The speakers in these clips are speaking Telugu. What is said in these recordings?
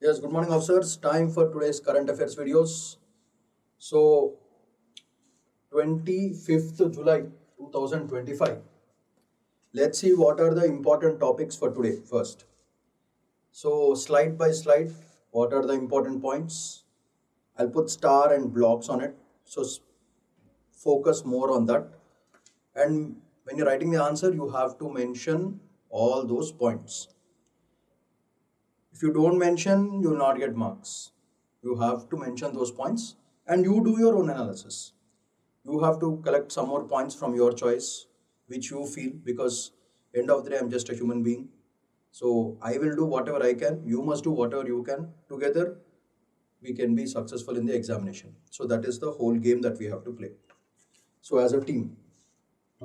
Yes, good morning, officers. Time for today's current affairs videos. So, 25th July 2025. Let's see what are the important topics for today first. So, slide by slide, what are the important points? I'll put star and blocks on it. So, focus more on that. And when you're writing the answer, you have to mention all those points. If you don't mention, you will not get marks. You have to mention those points and you do your own analysis. You have to collect some more points from your choice, which you feel, because end of the day, I'm just a human being. So I will do whatever I can. You must do whatever you can. Together, we can be successful in the examination. So that is the whole game that we have to play. So as a team.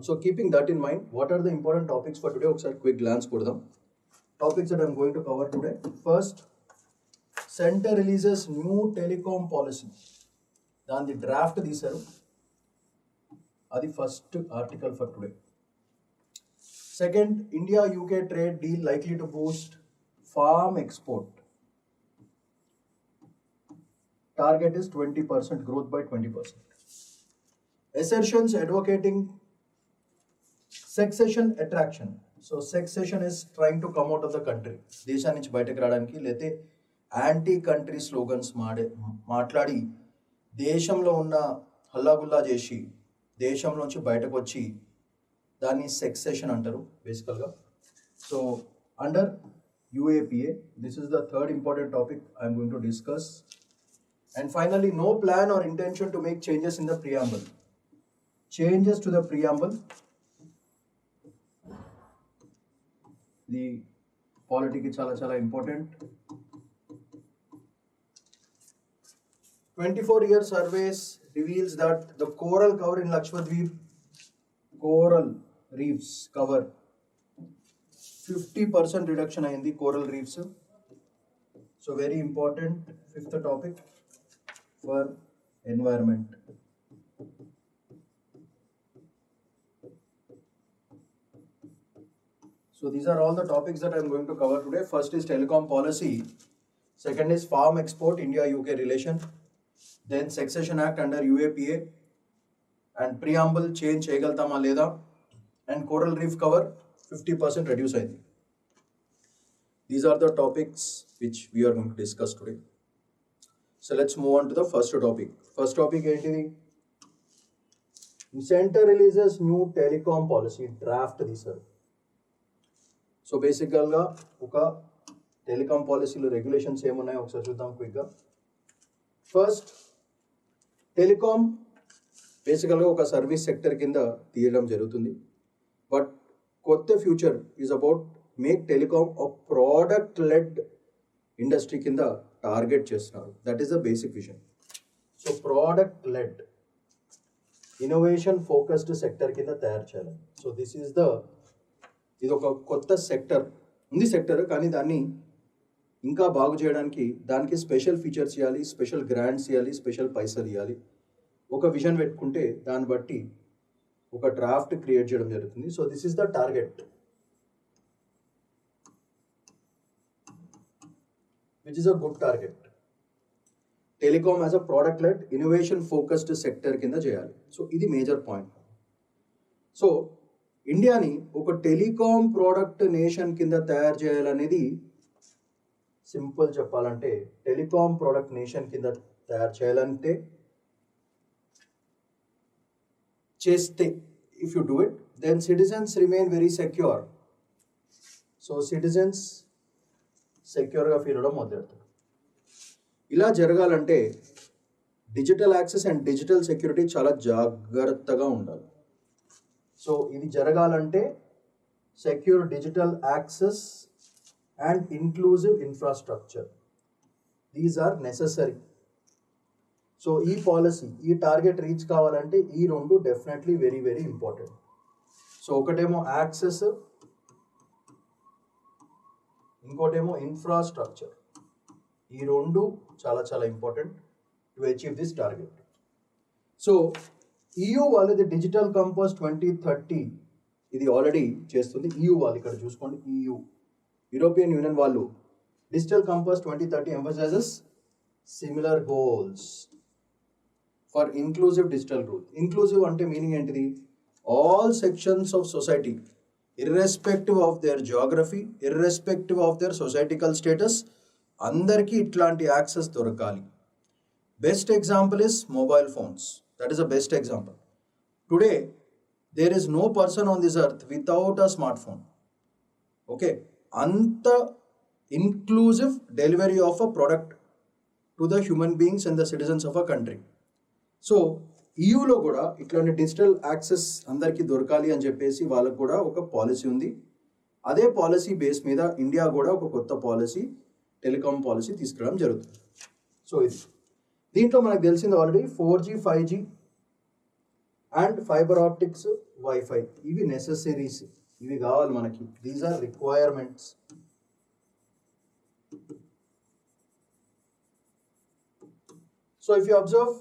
So keeping that in mind, what are the important topics for today? Okasari quick glance kodam. Topics that I'm going to cover today. First, center releases new telecom policy. దాని డ్రాఫ్ట్ తీశారు. అది first article for today. Second, India UK trade deal likely to boost farm export. Target is 20% growth by 20%. Assertions advocating succession attraction. So succession is trying to come out of the country. దేశా నుంచి బయటకు రావడానికి లేతే యాంటీ కంట్రీ స్లోగన్స్ మాట్లాడి దేశంలో ఉన్న హల్లాగుల్లా చేసి దేశంలోంచి బయటకు వచ్చి దాన్ని సెక్సెషన్ అంటారు బేసికల్గా. So under UAPA this is the third important topic I'm going to discuss. And finally no plan or intention to make changes in the preamble. Changes to the preamble, ఇది పాలిటీకి చాలా చాలా important. 24-year surveys reveals that the coral cover in Lakshadweep, coral reefs cover 50% reduction in the coral reefs. So very important fifth topic for environment. So these are all the topics that I'm going to cover today. First is telecom policy. Second is farm export, India-UK relation. Then Succession Act under UAPA and preamble change cheyagaltama leda, and coral reef cover 50% reduce ayindi. These are the topics which we are going to discuss today. So let's move on to the first topic. First topic ఏంటిది? Center releases new telecom policy draft తీశారు. సో బేసికల్గా ఒక టెలికాం పాలసీలో రెగ్యులేషన్స్ ఏమున్నాయో ఒకసారి చూద్దాం క్విక్గా. ఫస్ట్, టెలికాం బేసికల్గా ఒక సర్వీస్ సెక్టర్ కింద తీయడం జరుగుతుంది. బట్ కొత్త future is about make telecom ఒక ప్రోడక్ట్ లెడ్ ఇండస్ట్రీ కింద టార్గెట్ చేస్తున్నారు. That is the basic vision. So product led innovation focused sector కింద తయారు చేయాలి. సో దిస్ ఈస్ ద, ఇది ఒక కొత్త సెక్టర్ ఉంది సెక్టర్, కానీ దాన్ని ఇంకా బాగు చేయడానికి దానికి స్పెషల్ ఫీచర్స్ ఇవ్వాలి, స్పెషల్ గ్రాంట్స్ ఇవ్వాలి, స్పెషల్ పైసలు ఇవ్వాలి. ఒక విజన్ పెట్టుకుంటే దాన్ని బట్టి ఒక డ్రాఫ్ట్ క్రియేట్ చేయడం జరుగుతుంది. So this is the target which is a good target. Telecom as a product led innovation focused sector కింద చేయాలి. సో ఇది మేజర్ పాయింట్. సో ఇండియాని ఒక టెలికాం ప్రోడక్ట్ నేషన్ కింద తయారు చేయాలనేది సింపుల్ చెప్పాలంటే, టెలికాం ప్రోడక్ట్ నేషన్ కింద తయారు చేయాలంటే చేస్తే, if you do it then citizens remain very secure. So citizens సెక్యూర్గా ఫీల్ అవడం మొదలెడతారు. ఇలా జరగాలంటే digital access and digital security చాలా జాగ్రత్తగా ఉండాలి. సో ఇది జరగాలంటే secure digital access and inclusive infrastructure, these are necessary. So ఈ పాలసీ, ఈ టార్గెట్ రీచ్ కావాలంటే ఈ రెండు definitely very very important. So ఒకటేమో యాక్సెస్, ఇంకోటేమో ఇన్ఫ్రాస్ట్రక్చర్. ఈ రెండు చాలా చాలా important to achieve this target. So EU వాళ్ళది డిజిటల్ కంపాస్ 2030 ఇది ఆల్రెడీ చేస్తుంది. EU వాళ్ళు ఇక్కడ చూసుకోండి, EU యూరోపియన్ యూనియన్ వాళ్ళు Digital Compass 2030 emphasizes similar goals for inclusive digital growth. Inclusive ante meaning entity, all sections of society, irrespective of their geography, irrespective of their societal status, andarki itlanti access dorkali. Best example is mobile phones. That is the best example. Today, there is no person on this earth without a smartphone. Okay, anta inclusive delivery of a product to the human beings and the citizens of a country. So ఈయూలో కూడా ఇట్లాంటి డిజిటల్ యాక్సెస్ అందరికీ దొరకాలి అని చెప్పేసి వాళ్ళకు కూడా ఒక పాలసీ ఉంది. అదే పాలసీ బేస్ మీద ఇండియా కూడా ఒక కొత్త పాలసీ, టెలికాం పాలసీ తీసుకురావడం జరుగుతుంది. సో ఇది దీంట్లో మనకు తెలిసింది already 4G 5G and fibre optics, wifi, ఇవి నెసెసరీస్, ఇవి కావాలి మనకి. These are requirements. So if you observe,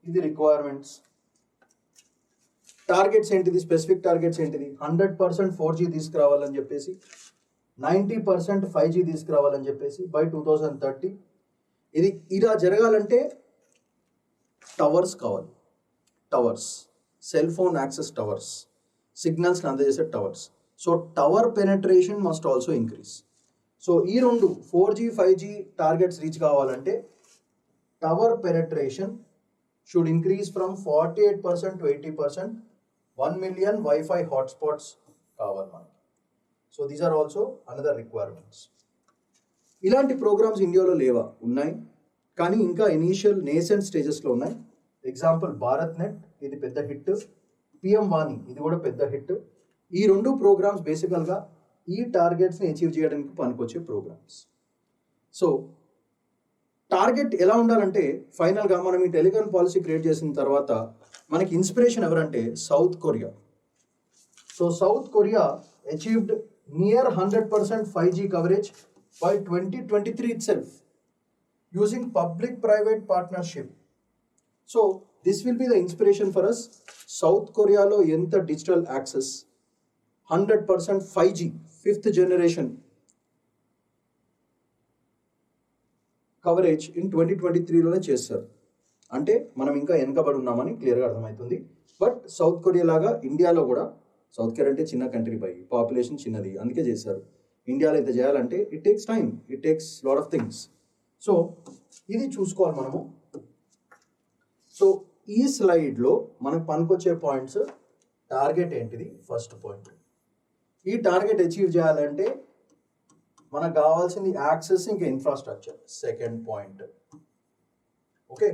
ఇది రిక్వైర్మెంట్స్. టార్గెట్స్ ఏంటిది, స్పెసిఫిక్ టార్గెట్స్ ఏంటిది? 100% 4G తీసుకురావాలని చెప్పేసి, 90% 5G తీసుకురావాలని చెప్పేసి బై 2030. ఇది ఇలా జరగాలంటే టవర్స్ కావాలి. Towers, cell phone access towers, సిగ్నల్స్ని అందజేసే towers. So tower penetration must also increase. So ఈ రెండు 4G 5G టార్గెట్స్ రీచ్ కావాలంటే tower penetration should increase from 48% to 80%. 1 million Wi-Fi hotspots కావాలి మనకి. So these are also another requirements. ఇలాంటి ప్రోగ్రామ్స్ ఇండియాలో లేవా? ఉన్నాయి, కానీ ఇంకా ఇనీషియల్ నేసెంట్ స్టేజెస్లో ఉన్నాయి. ఎగ్జాంపుల్ భారత్ నెట్, ఇది పెద్ద హిట్. పిఎం వాణి, ఇది కూడా పెద్ద హిట్. ఈ రెండు ప్రోగ్రామ్స్ బేసికల్గా ఈ టార్గెట్స్ని అచీవ్ చేయడానికి పనికొచ్చే ప్రోగ్రామ్స్. సో టార్గెట్ ఎలా ఉండాలంటే, ఫైనల్గా మనం ఈ టెలికాం పాలసీ క్రియేట్ చేసిన తర్వాత మనకి ఇన్స్పిరేషన్ ఎవరంటే South Korea. So South Korea achieved near 100% 5G coverage by 2023 itself using public private partnership. So this will be the inspiration for us. South కొరియాలో ఎంత digital access, 100% 5G 5th generation coverage in 2023లోనే చేస్తారు. అంటే మనం ఇంకా వెనకబడి ఉన్నామని క్లియర్గా అర్థమవుతుంది. బట్ సౌత్ కొరియా లాగా ఇండియాలో కూడా, సౌత్ కొరియా అంటే చిన్న కంట్రీ బై, పాపులేషన్ చిన్నది, అందుకే చేశారు. ఇండియాలో అయితే చేయాలంటే it takes time, it takes lot of things. So ఇది చూసుకోవాలి మనము. సో ఈ స్లైడ్లో మనకు పనికొచ్చే పాయింట్స్, టార్గెట్ ఏంటిది ఫస్ట్ పాయింట్. ఈ టార్గెట్ అచీవ్ చేయాలంటే మనకు కావాల్సింది యాక్సెస్, ఇంకా ఇన్ఫ్రాస్ట్రక్చర్, సెకండ్ పాయింట్. ఓకే,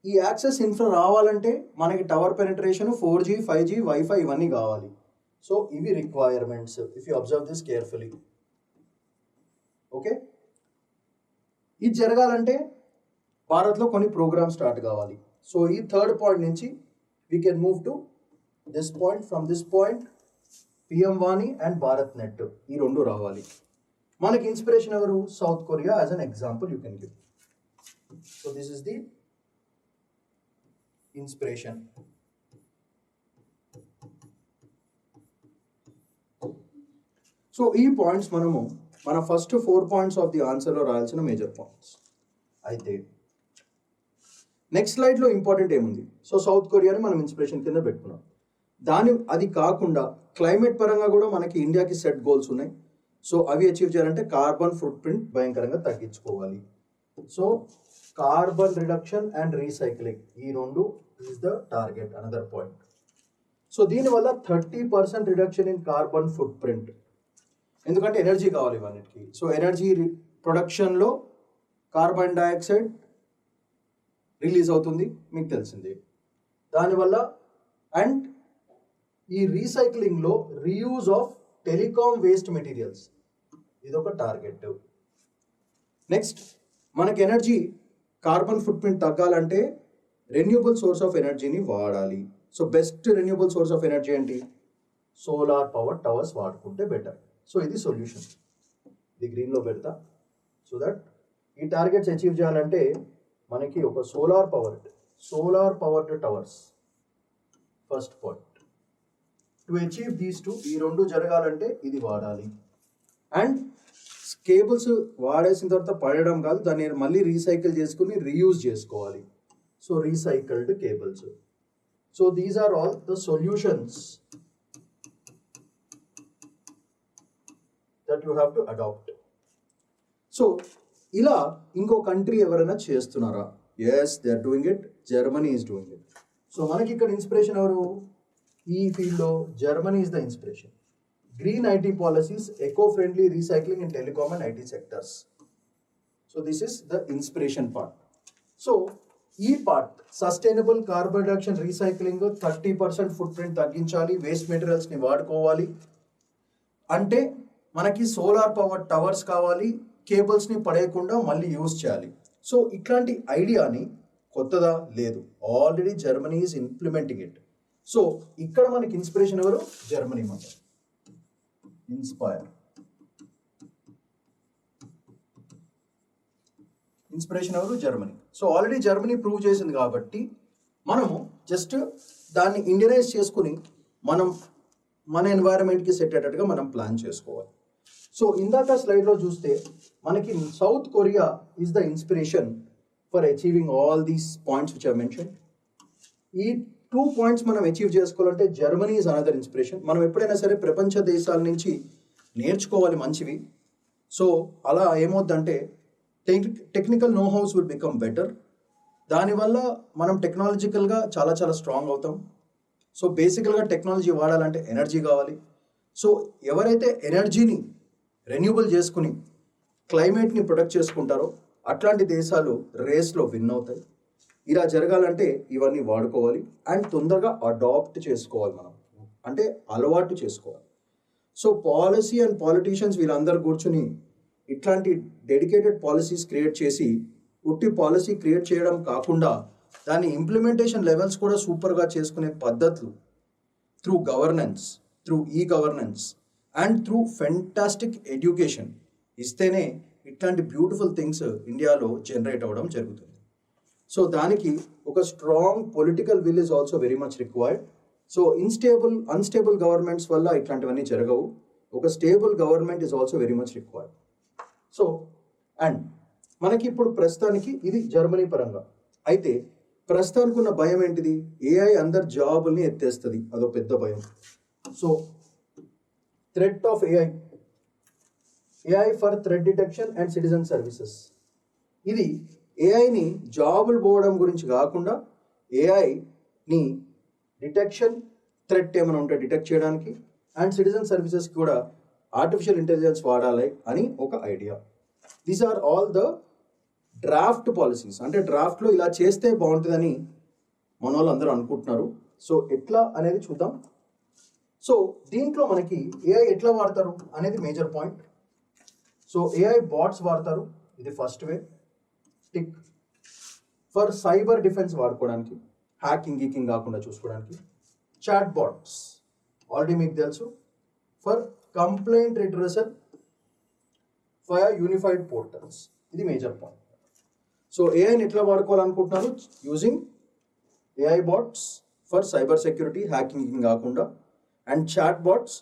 ఈ యాక్సెస్ ఇన్ఫ్రా రావాలంటే మనకి tower penetration, 4G 5G wifi ఇవన్నీ కావాలి. సో ఇవి requirements, if you observe this carefully. Okay, ఇది జరగాలంటే భారత్లో కొన్ని ప్రోగ్రామ్ స్టార్ట్ కావాలి. సో ఈ థర్డ్ పాయింట్ నుంచి we can move to this point. From this point PM వాణి అండ్ భారత్ నెట్, ఈ రెండు రావాలి. మనకి ఇన్స్పిరేషన్ ఎవరు? South Korea as an example you can give. So this is the inspiration. So ఈ పాయింట్స్ మనము మన ఫస్ట్ 4 పాయింట్స్ ఆఫ్ ది ఆన్సర్లో రాయాల్సిన మేజర్ పాయింట్స్. అయితే నెక్స్ట్ స్లైడ్లో ఇంపార్టెంట్ ఏముంది? సో సౌత్ కొరియాని మనం ఇన్స్పిరేషన్ కింద పెట్టుకున్నాం. అది కాకుండా క్లైమేట్ పరంగా కూడా మనకి ఇండియాకి సెట్ గోల్స్ ఉన్నాయి. సో అవి అచీవ్ చేయాలంటే కార్బన్ ఫుట్ ప్రింట్ భయంకరంగా తగ్గించుకోవాలి. So carbon reduction and recycling, ఈ రెండు is the target, another point. So దీనివల్ల 30% reduction in carbon footprint, ఎందుకంటే ఎనర్జీ కావాలి ఇవన్నిటికి. సో ఎనర్జీ ప్రొడక్షన్లో కార్బన్ డైఆక్సైడ్ రిలీజ్ అవుతుంది, మీకు తెలిసిందే. దానివల్ల అండ్ ఈ రీసైక్లింగ్లో reuse of telecom waste materials, ఇదొక టార్గెట్. నెక్స్ట్ మనకి ఎనర్జీ కార్బన్ ఫుట్ ప్రింట్ తగ్గాలంటే రెన్యూబుల్ సోర్స్ ఆఫ్ ఎనర్జీని వాడాలి. So best renewable source of energy ఏంటి? సోలార్ పవర్ టవర్స్ వాడుకుంటే బెటర్. సో ఇది సొల్యూషన్. ఇది గ్రీన్లో పెడతా. సో దట్ ఈ టార్గెట్స్ అచీవ్ చేయాలంటే మనకి ఒక solar powered towers first point. To achieve these two, ఈ రెండు జరగాలంటే ఇది వాడాలి. అండ్ కేబుల్స్ వాడేసిన తర్వాత పడేయడం కాదు, దాన్ని మళ్ళీ రీసైకిల్ చేసుకుని రీయూజ్ చేసుకోవాలి. So recycled cables. So these are all the solutions that you have to adapt. So ఇలా ఇంకో కంట్రీ ఎవరైనా చేస్తున్నారా? Yes, they are doing it. Germany is doing it. So మనకి ఇక్కడ ఇన్స్పిరేషన్ ఎవరు? ఈ ఫీల్డ్లో Germany is the inspiration. Green IT policies, eco-friendly recycling in telecom and IT sectors. So this is the inspiration part. So ఈ part, sustainable carbon reduction recycling 30% footprint తగ్గించాలి, వేస్ట్ మెటీరియల్స్ని వాడుకోవాలి. అంటే మనకి సోలార్ పవర్ టవర్స్ కావాలి, కేబుల్స్ని పడేయకుండా మళ్ళీ యూజ్ చేయాలి. సో ఇట్లాంటి ఐడియాని కొత్తదా? లేదు, already Germany is implementing it. So ఇక్కడ మనకి ఇన్స్పిరేషన్ ఎవరు? జర్మనీ మాట. ఇన్స్పిరేషన్ ఎవరు? Germany. So already Germany prove చేసింది కాబట్టి మనము జస్ట్ దాన్ని ఇండియనైజ్ చేసుకుని మనం మన ఎన్వైరన్మెంట్కి సెట్ అయ్యేటట్టుగా మనం ప్లాన్ చేసుకోవాలి. సో ఇందాక స్లైడ్లో చూస్తే మనకి south Korea is the inspiration for achieving all these points which I mention. ఈ 2 పాయింట్స్ మనం అచీవ్ చేసుకోవాలంటే జర్మనీ ఈజ్ అనదర్ ఇన్స్పిరేషన్. మనం ఎప్పుడైనా సరే ప్రపంచ దేశాల నుంచి నేర్చుకోవాలి మంచివి. సో అలా ఏమవుద్దంటే technical know hows will become better. దానివల్ల మనం టెక్నాలజికల్గా చాలా చాలా స్ట్రాంగ్ అవుతాం. సో బేసికల్గా టెక్నాలజీ వాడాలంటే ఎనర్జీ కావాలి. సో ఎవరైతే ఎనర్జీని రెన్యూబుల్ చేసుకుని క్లైమేట్ని ప్రొటెక్ట్ చేసుకుంటారో అట్లాంటి దేశాలు రేస్లో విన్ అవుతాయి. ఇలా జరగాలంటే ఇవన్నీ వాడుకోవాలి అండ్ తొందరగా అడాప్ట్ చేసుకోవాలి, మనం అంటే అలవాటు చేసుకోవాలి. సో పాలసీ అండ్ పాలిటీషియన్స్ వీళ్ళందరూ కూర్చుని ఇట్లాంటి డెడికేటెడ్ పాలసీస్ క్రియేట్ చేసి ఉట్టి పాలసీ క్రియేట్ చేయడం కాకుండా దాని ఇంప్లిమెంటేషన్ లెవెల్స్ కూడా సూపర్గా చేసుకునే పద్ధతులు through governance, through governance and through fantastic education ఇస్తేనే ఇట్లాంటి బ్యూటిఫుల్ థింగ్స్ ఇండియాలో జనరేట్ అవ్వడం జరుగుతుంది. సో దానికి ఒక strong political will is also very much required. So unstable governments వల్ల ఇట్లాంటివన్నీ జరగవు. ఒక stable government is also very much required. So and మనకి ఇప్పుడు ప్రస్తుతానికి ఇది జర్మనీ పరంగా. అయితే ప్రస్తుతానికి ఉన్న భయం ఏంటిది? ఏఐ అందరు జాబుల్ని ఎత్తేస్తుంది, అదో పెద్ద భయం. So threat of AI for threat detection and citizen services. ఇది ఏఐని జాబులు పోవడం గురించి కాకుండా ఏఐని డిటెక్షన్, థ్రెట్ ఏమైనా ఉంటే డిటెక్ట్ చేయడానికి అండ్ సిటిజన్ సర్వీసెస్కి కూడా ఆర్టిఫిషియల్ ఇంటెలిజెన్స్ వాడాలి అని ఒక idea. These are all the draft policies. అంటే డ్రాఫ్ట్లో ఇలా చేస్తే బాగుంటుందని మన వాళ్ళు అందరూ అనుకుంటున్నారు. సో ఎట్లా అనేది చూద్దాం. సో దీంట్లో మనకి ఏఐ ఎట్లా వాడతారు అనేది major point. So AI bots వాడతారు, ఇది ఫస్ట్ వే. టిక్ ఫర్ సైబర్ డిఫెన్స్ వాడుకోవడానికి, హ్యాకింగ్ కాకుండా చూసుకోవడానికి. చాట్ బాట్స్ ఆల్రెడీ మీకు తెలుసు, for complaint redressal for unified portals, ఇది మేజర్ పాయింట్. సో ఏఐని ఎట్లా వాడుకోవాలనుకుంటున్నారు? Using AI bots for cyber security, hacking కాకుండా. అండ్ చాట్ బాట్స్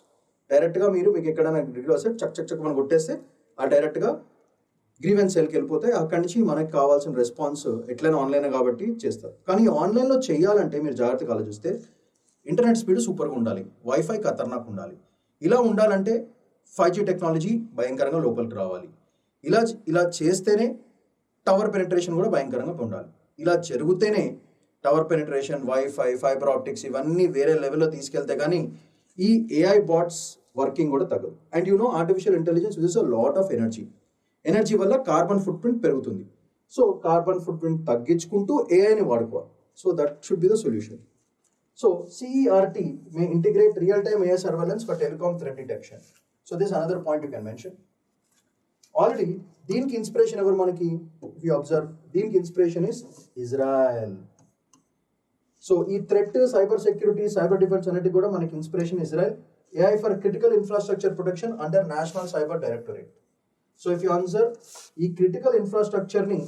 డైరెక్ట్గా మీకు ఎక్కడైనా రివ్యూ వస్తే చక్ మనం కొట్టేస్తే ఆ డైరెక్ట్గా గ్రీవెన్స్ సెల్కి వెళ్ళిపోతే అక్కడి నుంచి మనకి కావాల్సిన రెస్పాన్స్ ఎట్లయినా ఆన్లైన్ కాబట్టి చేస్తారు. కానీ ఆన్లైన్లో చేయాలంటే మీరు జాగ్రత్తగా ఆలోచిస్తే ఇంటర్నెట్ స్పీడ్ సూపర్గా ఉండాలి, వైఫై ఖతర్నాక్ ఉండాలి. ఇలా ఉండాలంటే 5G టెక్నాలజీ భయంకరంగా లోపలికి రావాలి. ఇలా చేస్తేనే టవర్ పెనిట్రేషన్ కూడా భయంకరంగా ఉండాలి. ఇలా జరిగితేనే tower penetration, wifi, fibre optics ఇవన్నీ వేరే లెవెల్లో తీసుకెళ్తే కానీ ఈ ఏఐ బాట్స్ వర్కింగ్ కూడా తగ్గదు. And artificial intelligence uses a lot of energy వల్ల కార్బన్ ఫుట్ ప్రింట్ పెరుగుతుంది. సో కార్బన్ ఫుట్ ప్రింట్ తగ్గించుకుంటూ ఏఐని వాడుకోవాలి. So that should be the solution. So CERT May integrate real time AI surveillance for telecom threat detection. So this another point you can mention. Already దీనికి ఇన్స్పిరేషన్ ఎవరు మనకి? ఇఫ్ యూ అబ్జర్వ్, దీనికి ఇన్స్పిరేషన్ ఇస్ ఇజ్రాయెల్. సో ఈ threat, cyber security, cyber defence అన్నిటి కూడా మనకి inspiration Israel. AI for critical infrastructure protection under national cyber directorate. So if you answer, ఈ క్రిటికల్ ఇన్ఫ్రాస్ట్రక్చర్ని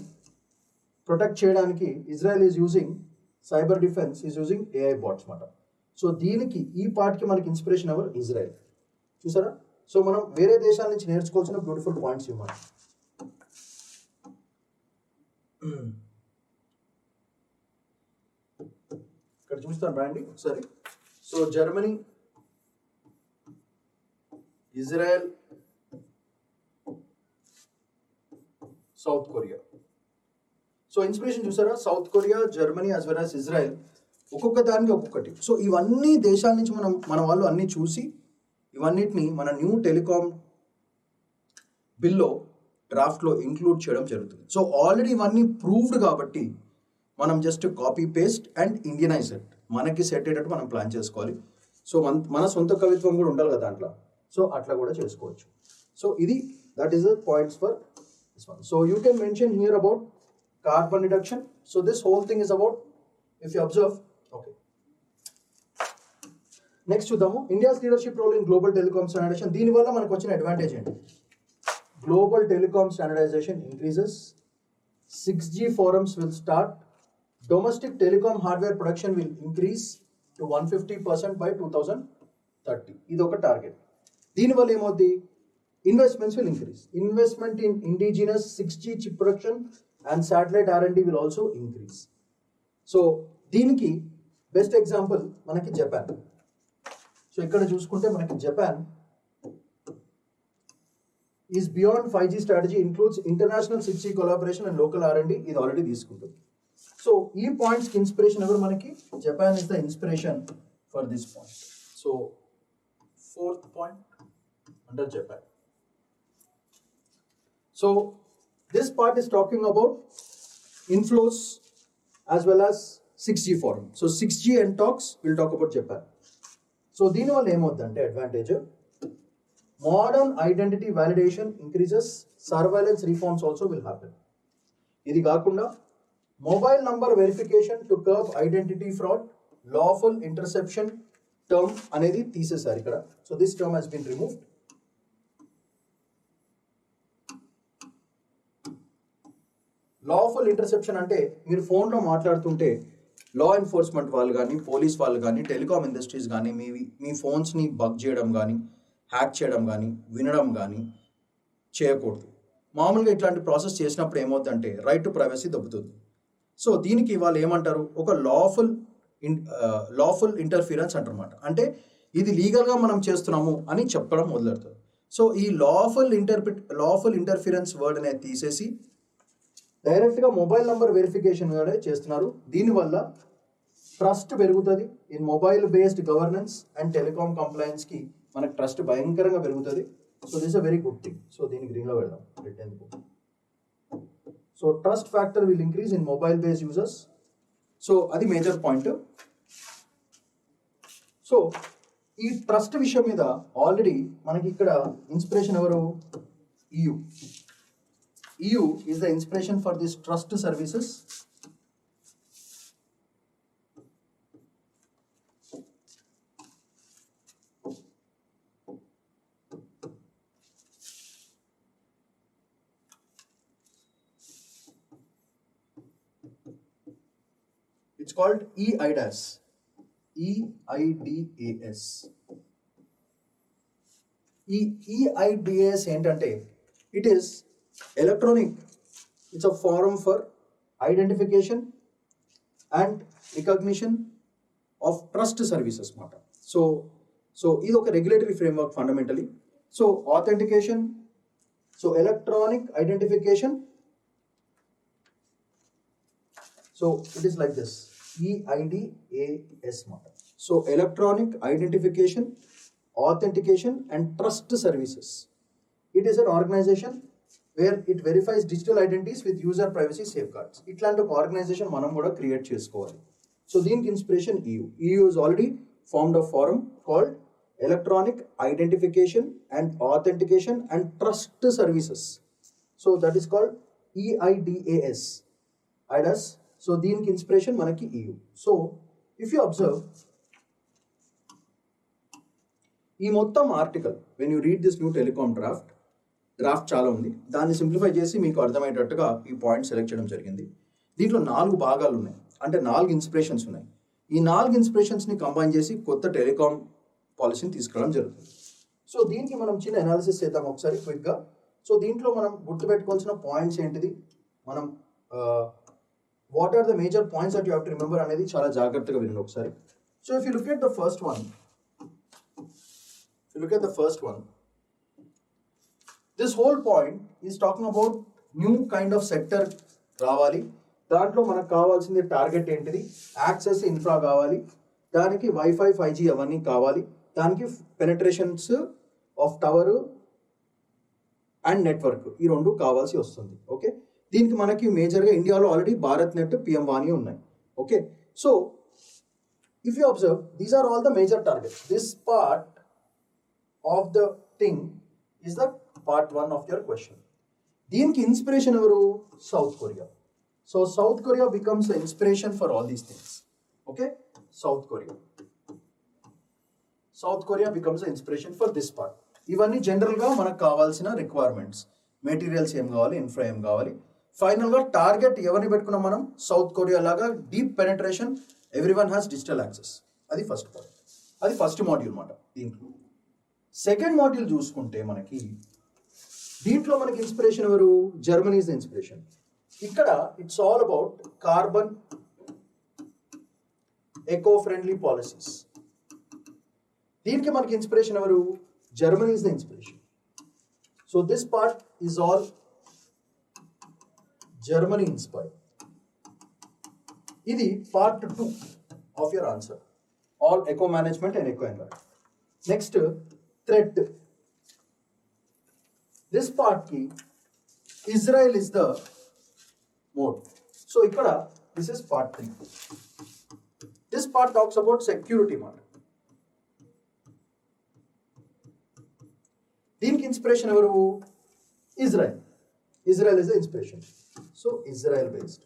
ప్రొటెక్ట్ చేయడానికి Israel is using cyber defence, is using AI bots మాట. సో దీనికి ఈ పార్ట్కి మనకి ఇన్స్పిరేషన్ ఎవరు? ఇజ్రాయెల్. చూసారా? సో మనం వేరే దేశాల నుంచి నేర్చుకోవాల్సిన బ్యూటిఫుల్ పాయింట్స్ ఇవ్వాలి. ఇక్కడ చూస్తాను రండి ఒకసారి. So Germany, Israel, South Korea. So inspiration చూసారా, South Korea, Germany as well as Israel, ఒక్కొక్క దానికి ఒక్కొక్కటి. సో ఇవన్నీ దేశాల నుంచి మన వాళ్ళు అన్నీ చూసి ఇవన్నిటిని మన న్యూ టెలికాం బిల్లో డ్రాఫ్ట్లో ఇంక్లూడ్ చేయడం జరుగుతుంది. సో ఆల్రెడీ ఇవన్నీ ప్రూవ్డ్ కాబట్టి మనం just copy paste and Indianize it, మనకి సెట్ అయ్యేటట్టు మనం ప్లాన్ చేసుకోవాలి. సో మన సొంత కవిత్వం కూడా ఉండాలి కదా దాంట్లో, సో అట్లా కూడా చేసుకోవచ్చు. సో ఇది that is the points for this one. So you can mention here about carbon reduction. So this whole thing is about, if you observe. Okay, next చూద్దాము India's leadership role in global telecom standardisation. దీనివల్ల మనకు వచ్చిన అడ్వాంటేజ్ ఏంటి? Global telecom standardisation increases, 6G forums will start, domestic telecom hardware production will increase to 150% by 2030. ఇది ఒక టార్గెట్. దీనివల్ల ఏమవుతుంది? Investments will increase. Investment in indigenous 6G chip production and satellite R&D will also increase. So దీనికి బెస్ట్ ఎగ్జాంపుల్ మనకి జపాన్. సో ఇక్కడ చూసుకుంటే మనకి Japan is beyond 5G strategy, includes international 6G collaboration and local R&D. ఇది ఆల్రెడీ తీసుకుంటుంది. సో ఈ పాయింట్స్కి ఇన్స్పిరేషన్ ఎవరు మనకి? Japan is the inspiration for this point. So 4th point under Japan. So this part is talking about inflows as well as 6G forum. So 6G and talks will talk about Japan. So దీనివల్ల ఏమవుతుందంటే advantage, modern identity validation increases, surveillance reforms also will happen. ఇది కాకుండా mobile number verification to curb identity fraud, lawful interception term అనేది తీసేశారు ఇక్కడ. So this term has been removed. Lawful interception అంటే మీరు ఫోన్లో మాట్లాడుతుంటే లా ఎన్ఫోర్స్మెంట్ వాళ్ళు కానీ, పోలీస్ వాళ్ళు కానీ, టెలికాం ఇండస్ట్రీస్ కానీ మీ ఫోన్స్ని బగ్ చేయడం కానీ, హ్యాక్ చేయడం కానీ, వినడం కానీ చేయకూడదు. మామూలుగా ఇట్లాంటి ప్రాసెస్ చేసినప్పుడు ఏమవుతుందంటే రైట్ టు ప్రైవసీ దెబ్బతుంది. సో దీనికి వాళ్ళు ఏమంటారు? ఒక లాఫుల్ ఇంటర్ఫిరెన్స్ అంటారన్నమాట. అంటే ఇది లీగల్గా మనం చేస్తున్నాము అని చెప్పడం మొదలెడతారు. సో ఈ లాఫుల్ ఇంటర్ఫిరెన్స్ వర్డ్ అనేది తీసేసి డైరెక్ట్గా మొబైల్ నంబర్ వెరిఫికేషన్ చేస్తున్నారు. దీనివల్ల ట్రస్ట్ పెరుగుతుంది in mobile based governance and telecom కంప్లైన్స్కి మనకు ట్రస్ట్ భయంకరంగా పెరుగుతుంది. So this a very good thing. So దీన్ని గ్రీన్లో పెడదాం, రెడ్ ఎందుకు. So trust factor will increase in mobile based users. So అది మేజర్ పాయింట్. సో ఈ ట్రస్ట్ విషయం మీద ఆల్రెడీ మనకి ఇక్కడ ఇన్స్పిరేషన్ ఎవరు? EU. EU is the inspiration for this trust services. It's called EIDAS. EIDAS. EIDAS ఏంటంటే it is electronic. It's a forum for identification and recognition of trust services మాట. సో ఇది ఒక regulatory framework fundamentally. So authentication, so electronic identification. So it is like this, EIDAS మాట. So electronic identification, authentication and trust services. It is an organization where it verifies digital identities with user privacy safeguards. ఇట్లాంటి ఒక ఆర్గనైజేషన్ మనం కూడా క్రియేట్ చేసుకోవాలి. సో దీనికి inspiration EU. EU is already formed a forum called Electronic Identification and Authentication and Trust Services. So that is called EIDAS. IDAS. So దీనికి ఇన్స్పిరేషన్ మనకి EU. So if you observe ఈ మొత్తం article, when you read this new telecom draft చాలా ఉంది. దాన్ని సింప్లిఫై చేసి మీకు అర్థమయ్యేటట్టుగా ఈ పాయింట్ సెలెక్ట్ చేయడం జరిగింది. దీంట్లో 4 భాగాలు ఉన్నాయి, అంటే 4 ఇన్స్పిరేషన్స్ ఉన్నాయి. ఈ 4 ఇన్స్పిరేషన్స్ని కంబైన్ చేసి కొత్త టెలికాం పాలసీని తీసుకురావడం జరుగుతుంది. సో దీనికి మనం చిన్న అనాలిసిస్ చేద్దాం ఒకసారి క్విక్గా. సో దీంట్లో మనం గుర్తుపెట్టుకోవాల్సిన పాయింట్స్ ఏంటిది, మనం what are the major points that you have to remember అనేది చాలా జాగ్రత్తగా వినండి ఒకసారి. So if you look at the first one, this whole point is talking about new kind of sector రావాలి. దాంట్లో మనకు కావాల్సింది టార్గెట్ ఏంటిది, యాక్సెస్ ఇన్ఫ్రా కావాలి, దానికి వైఫై 5G అవన్నీ కావాలి, దానికి penetrations of tower and network ఈ రెండు కావాల్సి వస్తుంది. ఓకే, దీనికి మనకి మేజర్గా ఇండియాలో ఆల్రెడీ భారత్ నెట్, పిఎం వాణి ఉన్నాయి. Okay, so if you observe these are all the major targets. This part of the thing is the part 1 of your question. దీనికి ఇన్స్పిరేషన్ ఎవరు, South Korea. So South Korea becomes the inspiration for all these things. Okay, South Korea becomes the inspiration for this part. ఇవన్నీ జనరల్గా మనకు కావాల్సిన రిక్వైర్మెంట్స్, మెటీరియల్స్ ఏం కావాలి, ఇన్ఫ్రా ఏం కావాలి. ఫైనల్గా టార్గెట్ ఎవరిని పెట్టుకున్నాం మనం, సౌత్ కొరియా లాగా deep penetration, everyone has digital access. అది ఫస్ట్ పాయింట్, అది ఫస్ట్ మాడ్యూల్ అన్నమాట. దీంట్లో సెకండ్ మాడ్యూల్ చూసుకుంటే మనకి దీంట్లో మనకి ఇన్స్పిరేషన్ ఎవరు, జర్మనీ ఇస్ ద ఇన్స్పిరేషన్. ఇక్కడ it's all about carbon eco friendly policies. దీనికి మనకి ఇన్స్పిరేషన్ ఎవరు, Germany is the inspiration. So this part is all Germany inspired. ఇది part 2 of your answer, all eco management and eco environment. Next threat. This part కి Israel is the mode. So ఇక్కడ this is part 3. This part talks about security మాట. దీనికి ఇన్స్పిరేషన్ ఎవరు, Israel. Israel is the inspiration. So Israel based.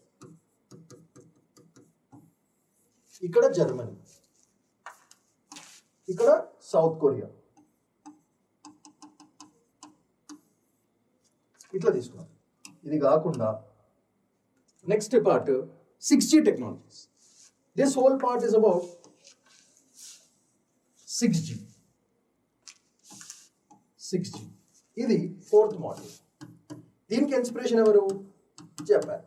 ఇక్కడ జర్మనీ, ఇక్కడ సౌత్ కొరియా. ఇట్లా తీసుకున్నాం. ఇది కాకుండా next part 6G technologies. This whole part is about 6G. ఇది 4th మాడ్యూల్. దీనికి ఇన్స్పిరేషన్ ఎవరు, Japan.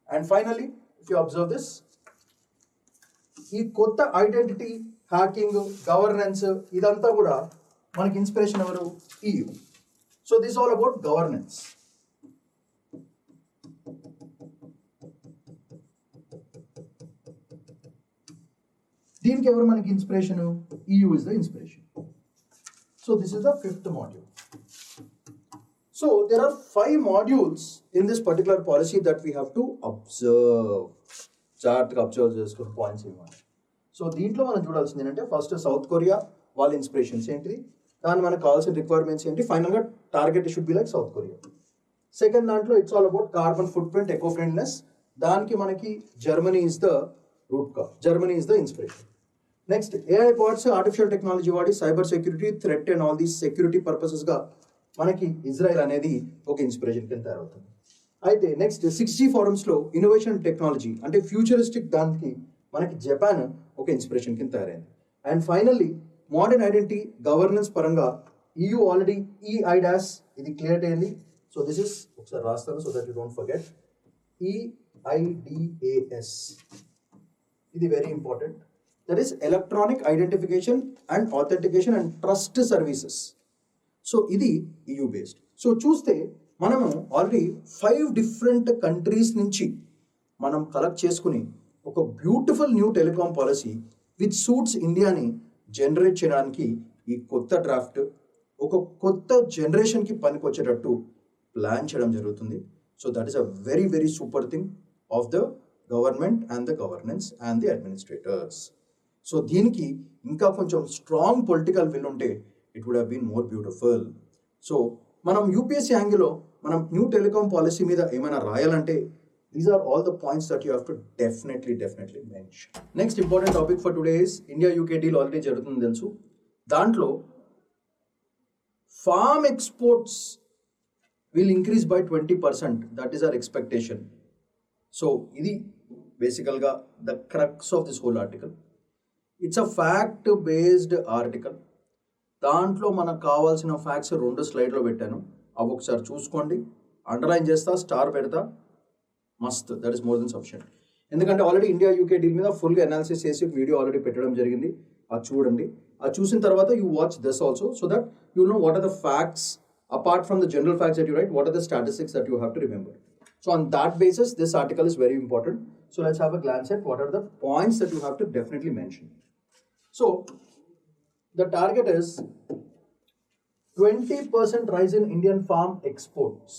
And finally if you observe this, ఈ కొత్త ఐడెంటిటీ, హ్యాకింగ్, గవర్నెన్స్ ఇదంతా కూడా మనకి ఇన్స్పిరేషన్ ఎవరు, EU. So this all about governance. దీనికి ఎవరు మనకి inspiration, EU is the inspiration. So this is the 5th module. So there are 5 modules in this particular policy that we have to observe. జాగ్రత్తగా అబ్జర్వ్ చేసుకున్న పాయింట్స్ ఇవ్వండి. సో దీంట్లో మనం చూడాల్సింది ఏంటంటే ఫస్ట్ సౌత్ కొరియా వాళ్ళ ఇన్స్పిరేషన్స్ ఏంటిది, దాని మనకు కావాల్సిన రిక్వైర్మెంట్స్ ఏంటి, ఫైనల్గా target should be like South Korea. Second దాంట్లో it's all about carbon footprint, eco friendliness. దానికి మనకి Germany is the root cause, Germany is the inspiration. Next AI bots, artificial technology వాడి cyber security, threat and all these security పర్పసెస్గా మనకి ఇజ్రాయెల్ అనేది ఒక ఇన్స్పిరేషన్ కింద తయారవుతుంది. అయితే నెక్స్ట్ 6G ఫారమ్స్లో ఇన్నోవేషన్ టెక్నాలజీ అంటే ఫ్యూచరిస్టిక్, దానికి మనకి జపాన్ ఒక ఇన్స్పిరేషన్ కింద తయారైంది. And finally modern identity, governance పరంగా EU ఆల్రెడీ EIDAS ఇది క్లియర్ అయింది. సో దిస్ ఇస్ ఒకసారి రాస్తాను so that you don't forget. EIDAS ఇది very important. That is electronic identification and authentication and trust services. So ఇది EU బేస్డ్. సో చూస్తే మనము ఆల్రెడీ 5 డిఫరెంట్ కంట్రీస్ నుంచి మనం కలెక్ట్ చేసుకుని ఒక beautiful new telecom policy which suits ఇండియాని జనరేట్ చేయడానికి ఈ కొత్త డ్రాఫ్ట్ ఒక కొత్త జనరేషన్కి పనికి వచ్చేటట్టు ప్లాన్ చేయడం జరుగుతుంది. So that is a very very super thing of the government and the governance and the administrators. So దీనికి ఇంకా కొంచెం స్ట్రాంగ్ పొలిటికల్ విల్ ఉంటే it would have been more beautiful. So మనం యూపీఎస్సీ యాంగిల్లో మనం న్యూ టెలికాం పాలసీ మీద ఏమైనా రాయాలంటే these are all the points that you have to definitely mention. Next important topic for today is India UK deal already జరుగుతుంది తెలుసు. దాంట్లో form exports will increase by 20%. That is our expectation. So ఇది బేసికల్గా the crux of this whole article. It's a fact based article. దాంట్లో మనకు కావాల్సిన ఫ్యాక్ట్స్ 2 స్లైడ్లో పెట్టాను. అవి ఒకసారి చూసుకోండి. అండర్లైన్ చేస్తా, స్టార్ పెడతా, మస్త్, that is more than sufficient. ఎందుకంటే ఆల్రెడీ ఇండియా యూకే డీల్ మీద ఫుల్గా అనాలిసిస్ చేసి వీడియో ఆల్రెడీ పెట్టడం జరిగింది. అది చూడండి. అది చూసిన తర్వాత you watch this also, so that you know what are the facts apart from the general facts that you write, what are the statistics that you have to remember. So on that basis, this article is very important. So let's have a glance at what are the points that you have to definitely mention. So the target is 20% rise in Indian farm exports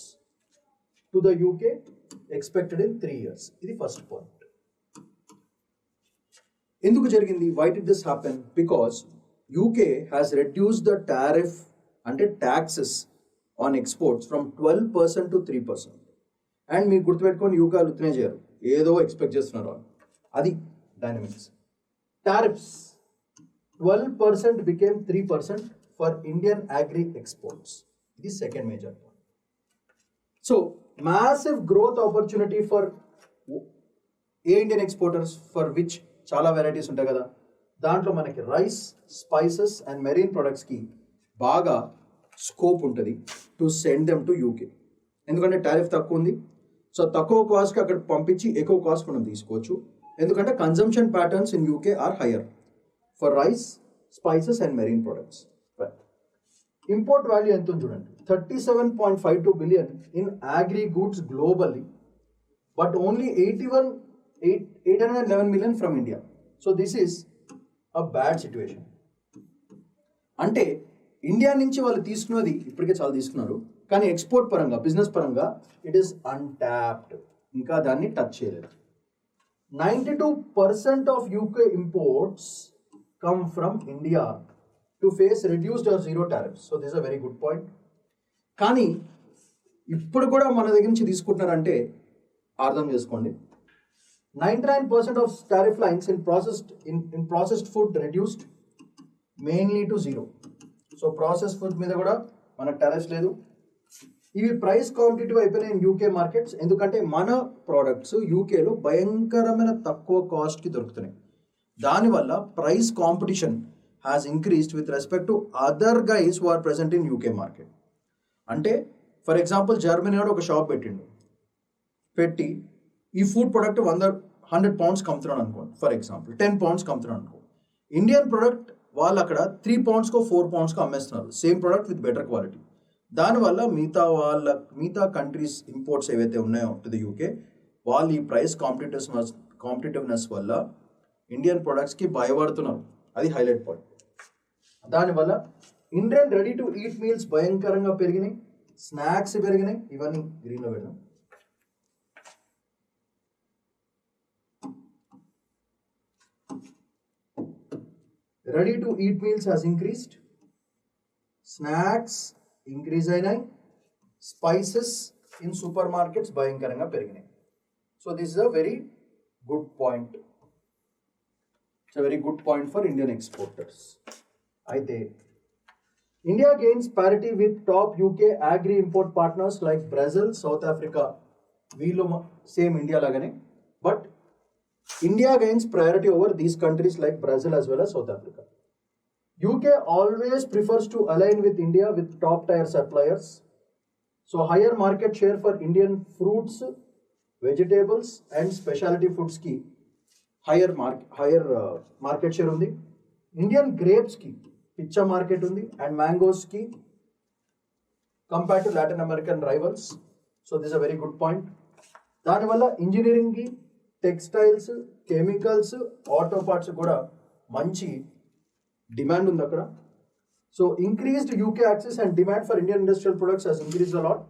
to the UK expected in 3 years. This is the first point. Enduku jarigindi? Why did this happen? Because UK has reduced the tariff and taxes on exports from 12% to 3%. And మీకు గుర్తుపెట్టుకొని యూకే ఉత్తనే చేయరు, ఏదో ఎక్స్పెక్ట్ చేస్తున్నారు వాళ్ళు. అది dynamics. Tariffs 12% became 3% for Indian agri exports. ఇది second major point. So massive growth opportunity for A Indian exporters, for which చాలా వెరైటీస్ ఉంటాయి కదా, దాంట్లో మనకి రైస్, స్పైసెస్ అండ్ మెరీన్ ప్రొడక్ట్స్కి బాగా స్కోప్ ఉంటుంది to send them to UK. ఎందుకంటే టారిఫ్ తక్కువ ఉంది. సో తక్కువ కాస్ట్కి అక్కడ పంపించి ఎక్కువ కాస్ట్ మనం తీసుకోవచ్చు. ఎందుకంటే consumption patterns in UK are higher for rice, spices and marine products. Import value ఎంత ఉంది చూడండి, 37.52 billion in agri goods globally, but only 811 million from India. So this is a bad situation. అంటే ఇండియా నుంచి వాళ్ళు తీసుకున్నది ఇప్పటికే చాలా తీసుకున్నారు, కానీ ఎక్స్పోర్ట్ పరంగా, బిజినెస్ పరంగా ఇట్ ఈస్ అన్టాప్డ్, ఇంకా దాన్ని టచ్ చేయలేదు. 92% of UK imports come from India to face reduced or zero tariffs. So this a very good point. కానీ ఇప్పుడు కూడా మన దగ్గర నుంచి తీసుకుంటున్నారంటే అర్థం చేసుకోండి. 99% of tariff lines in processed food reduced mainly to zero. So process food మీద కూడా మనకు టారిఫ్స్ లేదు. ఇవి ప్రైస్ కాంపిటేటివ్ అయిపోయినాయి ఇన్ యూకే మార్కెట్స్, ఎందుకంటే మన ప్రోడక్ట్స్ యూకేలో భయంకరమైన తక్కువ కాస్ట్కి దొరుకుతున్నాయి. దానివల్ల price competition has increased with respect to other guys who are present in UK market. అంటే ఫర్ ఎగ్జాంపుల్ జర్మనీ వాడు ఒక షాప్ పెట్టి ఈ ఫుడ్ ప్రొడక్ట్ 100 pounds కమ్ముతున్నాడు అనుకోండి, ఫర్ ఎగ్జాంపుల్ 10 pounds కమ్ముతున్నాడు అనుకో. ఇండియన్ ప్రొడక్ట్ వాళ్ళు అక్కడ 3 pounds కో 4 pounds కో అమ్మేస్తున్నారు, same product with better quality. దానివల్ల మిగతా కంట్రీస్ ఇంపోర్ట్స్ ఏవైతే ఉన్నాయో టు ది యూకే, వాళ్ళు ఈ ప్రైస్ కాంపిటేటివ్నెస్ వల్ల ఇండియన్ ప్రొడక్ట్స్కి భయపడుతున్నారు. అది హైలైట్ పాయింట్. దానివల్ల Indian ready to eat meals భయంకరంగా పెరిగినాయి, స్నాక్స్ పెరిగినాయి. ఇవన్నీ గ్రీన్లో పెడదాం. Ready to eat meals has increased, snacks increase అయినాయి, స్పైసెస్ ఇన్ సూపర్ మార్కెట్స్ భయంకరంగా పెరిగినాయి. So this is a very good point. It's a very good point for Indian exporters. అయితే India gains parity with top UK agri import partners like Brazil, South Africa. వీళ్ళు సేమ్ ఇండియా లాగానే, but India gains priority over these countries like Brazil as well as South Africa. UK always prefers to align with India with top tier suppliers. So higher market share for Indian fruits, vegetables and specialty foods ki higher market share undi. Indian grapes ki picha market undi and mangoes ki compared to Latin American rivals. So this is a very good point. Dani valla engineering ki, textiles, chemicals, auto parts కూడా మంచి డిమాండ్ ఉంది అక్కడ. So increased UK access and demand for Indian industrial products has increased a lot.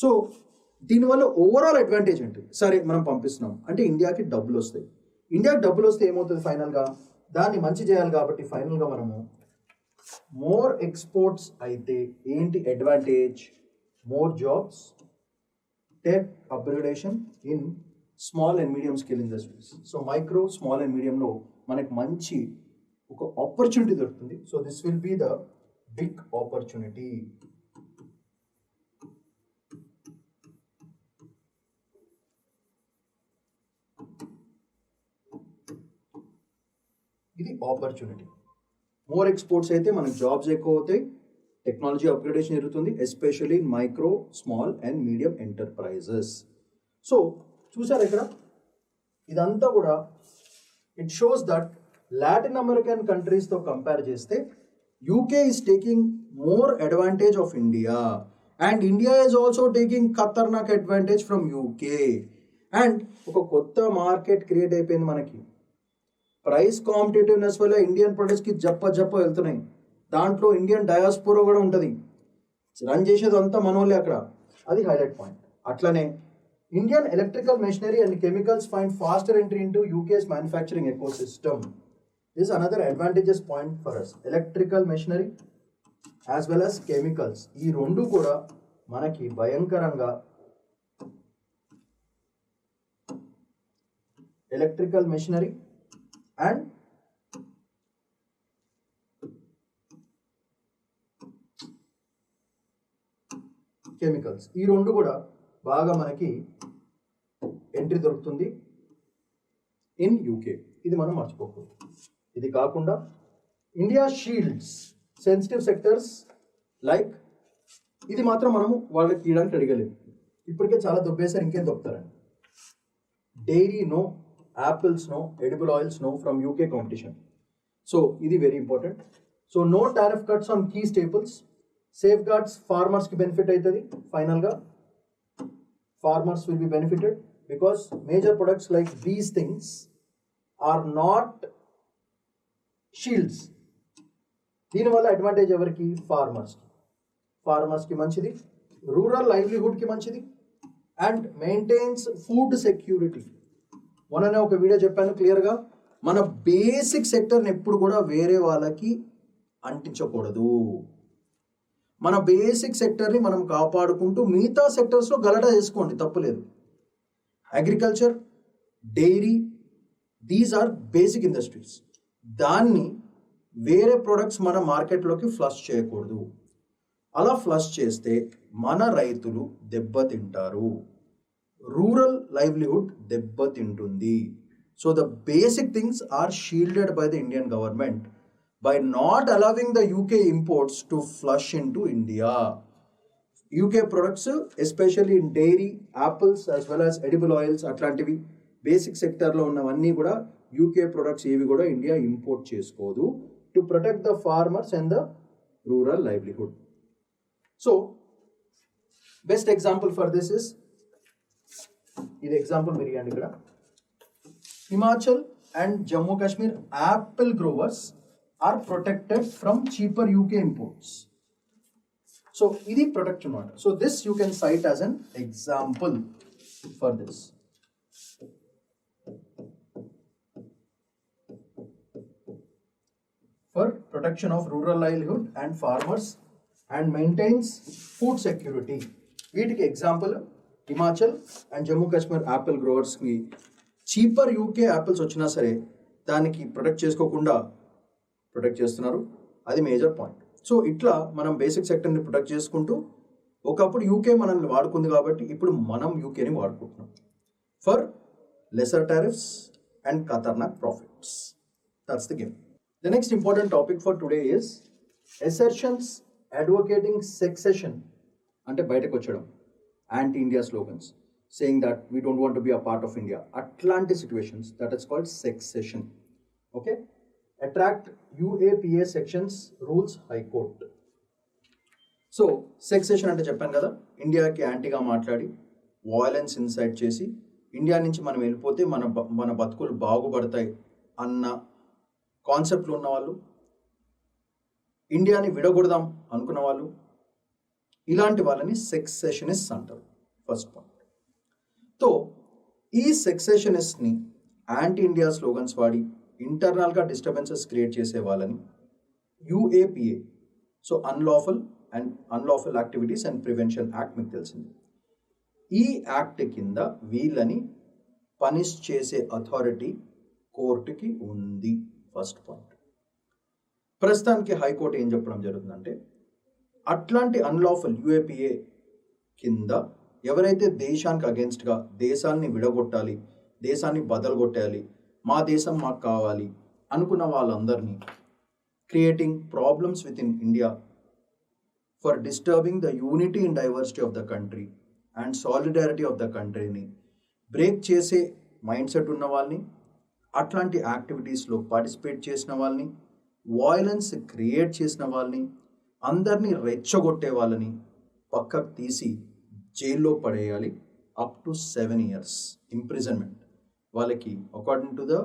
So దీనివల్ల ఓవరాల్ అడ్వాంటేజ్ ఏంటి? సరే మనం పంపిస్తున్నాం అంటే ఇండియాకి డబ్బులు వస్తాయి. ఇండియాకి డబ్బులు వస్తే ఏమవుతుంది ఫైనల్గా? దాన్ని మంచి చేయాలి కాబట్టి ఫైనల్గా మనము మోర్ ఎక్స్పోర్ట్స్ అయితే ఏంటి advantage? More jobs, tech upgradation in small and medium scale industries. So micro, small and మీడియంలో మనకు మంచి ఒక ఆపర్చునిటీ దొరుకుతుంది. So this will be the big opportunity. ఇది ఆపర్చునిటీ. మోర్ ఎక్స్పోర్ట్స్ అయితే మనకు జాబ్స్ ఎక్కువ అవుతాయి, టెక్నాలజీ అప్గ్రేడేషన్ జరుగుతుంది, especially in micro, small and medium enterprises. So చూసారు ఇక్కడ ఇదంతా కూడా it shows that Latin American కంట్రీస్తో కంపేర్ చేస్తే UK is taking more advantage of India and India is also taking ఖతర్నాక్ అడ్వాంటేజ్ ఫ్రమ్ యూకే. అండ్ ఒక కొత్త మార్కెట్ క్రియేట్ అయిపోయింది మనకి. ప్రైస్ కాంపిటేటివ్నెస్ వల్ల ఇండియన్ ప్రొడక్ట్స్కి జప్ప వెళ్తున్నాయి. దాంట్లో ఇండియన్ డయాస్పోరా కూడా ఉంటుంది, రన్ చేసేది అంతా మనోళ్ళే అక్కడ. అది హైలైట్ పాయింట్. అట్లనే Indian electrical machinery and chemicals find faster entry into UK's manufacturing ecosystem. This another advantages point for us. Electrical machinery as well as chemicals, ఈ రెండు కూడా మనకి భయంకరంగా ఎలక్ట్రికల్ మెషినరీ అండ్ కెమికల్స్, ఈ రెండు కూడా బాగా మనకి ఎంట్రీ దొరుకుతుంది ఇన్ యూకే. ఇది మనం మర్చిపోకూడదు. ఇది కాకుండా India shields sensitive sectors like, ఇది మాత్రం మనము వాళ్ళకి ఇవ్వడానికి అడగలేము. ఇప్పటికే చాలా దొబ్బేశారు, ఇంకేం దొబ్బుతారండి. Dairy no, apples no, edible oils no from UK competition. So ఇది very important. So no tariff cuts on key staples, safeguards ఫార్మర్స్కి బెనిఫిట్ అవుతుంది. ఫైనల్గా farmers will be benefited because major products like these things are not shields. దీనివల్ల అడ్వాంటేజ్ ఎవరికి? ఫార్మర్స్కి మంచిది, రూరల్ లైవ్లీహుడ్కి మంచిది అండ్ మెయింటైన్స్ ఫుడ్ సెక్యూరిటీ. మొన్ననే ఒక వీడియో చెప్పాను క్లియర్గా, మన బేసిక్ సెక్టర్ని ఎప్పుడు కూడా వేరే వాళ్ళకి అంటించకూడదు. మన బేసిక్ సెక్టర్ని మనం కాపాడుకుంటూ మిగతా సెక్టర్స్లో గలటా చేసుకోండి, తప్పులేదు. Agriculture, dairy, these are basic industries. దాన్ని వేరే ప్రొడక్ట్స్ మన మార్కెట్లోకి ఫ్లష్ చేయకూడదు. అలా ఫ్లష్ చేస్తే మన రైతులు దెబ్బతింటారు, రూరల్ లైవ్లీహుడ్ దెబ్బతింటుంది. So the basic things are shielded by the Indian government by not allowing the UK imports to flush into India. UK products, especially in dairy, apples as well as edible oils, అట్లాంటివి బేసిక్ సెక్టర్లో ఉన్నవన్నీ కూడా యూకే ప్రొడక్ట్స్ ఏవి కూడా ఇండియా ఇంపోర్ట్ చేసుకోదు to protect the farmers and the rural livelihood. So best example for this is, ఇది ఎగ్జాంపుల్ మీరు ఇవ్వండి ఇక్కడ. Himachal and Jammu Kashmir apple growers are protected from cheaper UK imports. So ఇది ప్రొటెక్ట్ అన్నమాట. So this you can cite as an example for this. For protection of rural livelihood and farmers and maintains food security. వీటికి example Himachal and Jammu Kashmir apple గ్రోవర్స్కి చీపర్ యూకే యాపిల్స్ వచ్చినా సరే దానికి ప్రొటెక్ట్ చేసుకోకుండా ప్రొటెక్ట్ చేస్తున్నారు. అది మేజర్ పాయింట్. సో ఇట్లా మనం బేసిక్ సెక్టర్ని ప్రొటెక్ట్ చేసుకుంటూ, ఒకప్పుడు యూకే మనల్ని వాడుకుంది కాబట్టి ఇప్పుడు మనం యూకేని వాడుకుంటున్నాం ఫర్ లెసర్ టారిఫ్స్ అండ్ ఖతర్నాక్ profits. That's the game. The next important topic for today is assertions advocating secession, అంటే బయటకు వచ్చడం, anti India slogans saying that we don't want to be a part of India. అట్లాంటి situations, that is called secession. Okay, attract UAPA sections rules high court. So secession అంటే చెప్పాను కదా, ఇండియాకి యాంటీగా మాట్లాడి వాయలెన్స్ ఇన్సైట్ చేసి ఇండియా నుంచి మనం వెళ్ళిపోతే మన బతుకులు బాగుపడతాయి అన్న కాన్సెప్ట్లు ఉన్న వాళ్ళు, ఇండియాని విడగొడదాం అనుకున్న వాళ్ళు, ఇలాంటి వాళ్ళని సెక్సెషనిస్ట్ అంటారు. First point. సో ఈ సెక్సెషనిస్ట్ని యాంటీ ఇండియా స్లోగన్స్ వాడి ఇంటర్నల్గా డిస్టర్బెన్సెస్ క్రియేట్ చేసే వాళ్ళని UAPA, so unlawful activities and prevention act మీకు తెలిసింది. ఈ యాక్ట్ కింద వీళ్ళని పనిష్ చేసే అథారిటీ కోర్టుకి ఉంది. First point. ప్రస్తుతానికి హైకోర్టు ఏం చెప్పడం జరుగుతుందంటే, అట్లాంటి అన్లాఫుల్ UAPA కింద ఎవరైతే దేశానికి అగేన్స్ట్గా దేశాన్ని విడగొట్టాలి, దేశాన్ని బదలగొట్టాలి, మా దేశం మాకు కావాలి, అనుకున్న వాళ్ళందరినీ creating problems with in India for disturbing the unity and diversity of the country and solidarity of the కంట్రీని బ్రేక్ చేసే మైండ్ సెట్ ఉన్న వాళ్ళని, అట్లాంటి యాక్టివిటీస్లో పార్టిసిపేట్ చేసిన వాళ్ళని, వాయిలెన్స్ క్రియేట్ చేసిన వాళ్ళని, అందరినీ రెచ్చగొట్టే వాళ్ళని పక్కకు తీసి జైల్లో పడేయాలి. అప్ టు 7 years ఇంప్రిజన్మెంట్ వాళ్ళకి. According to the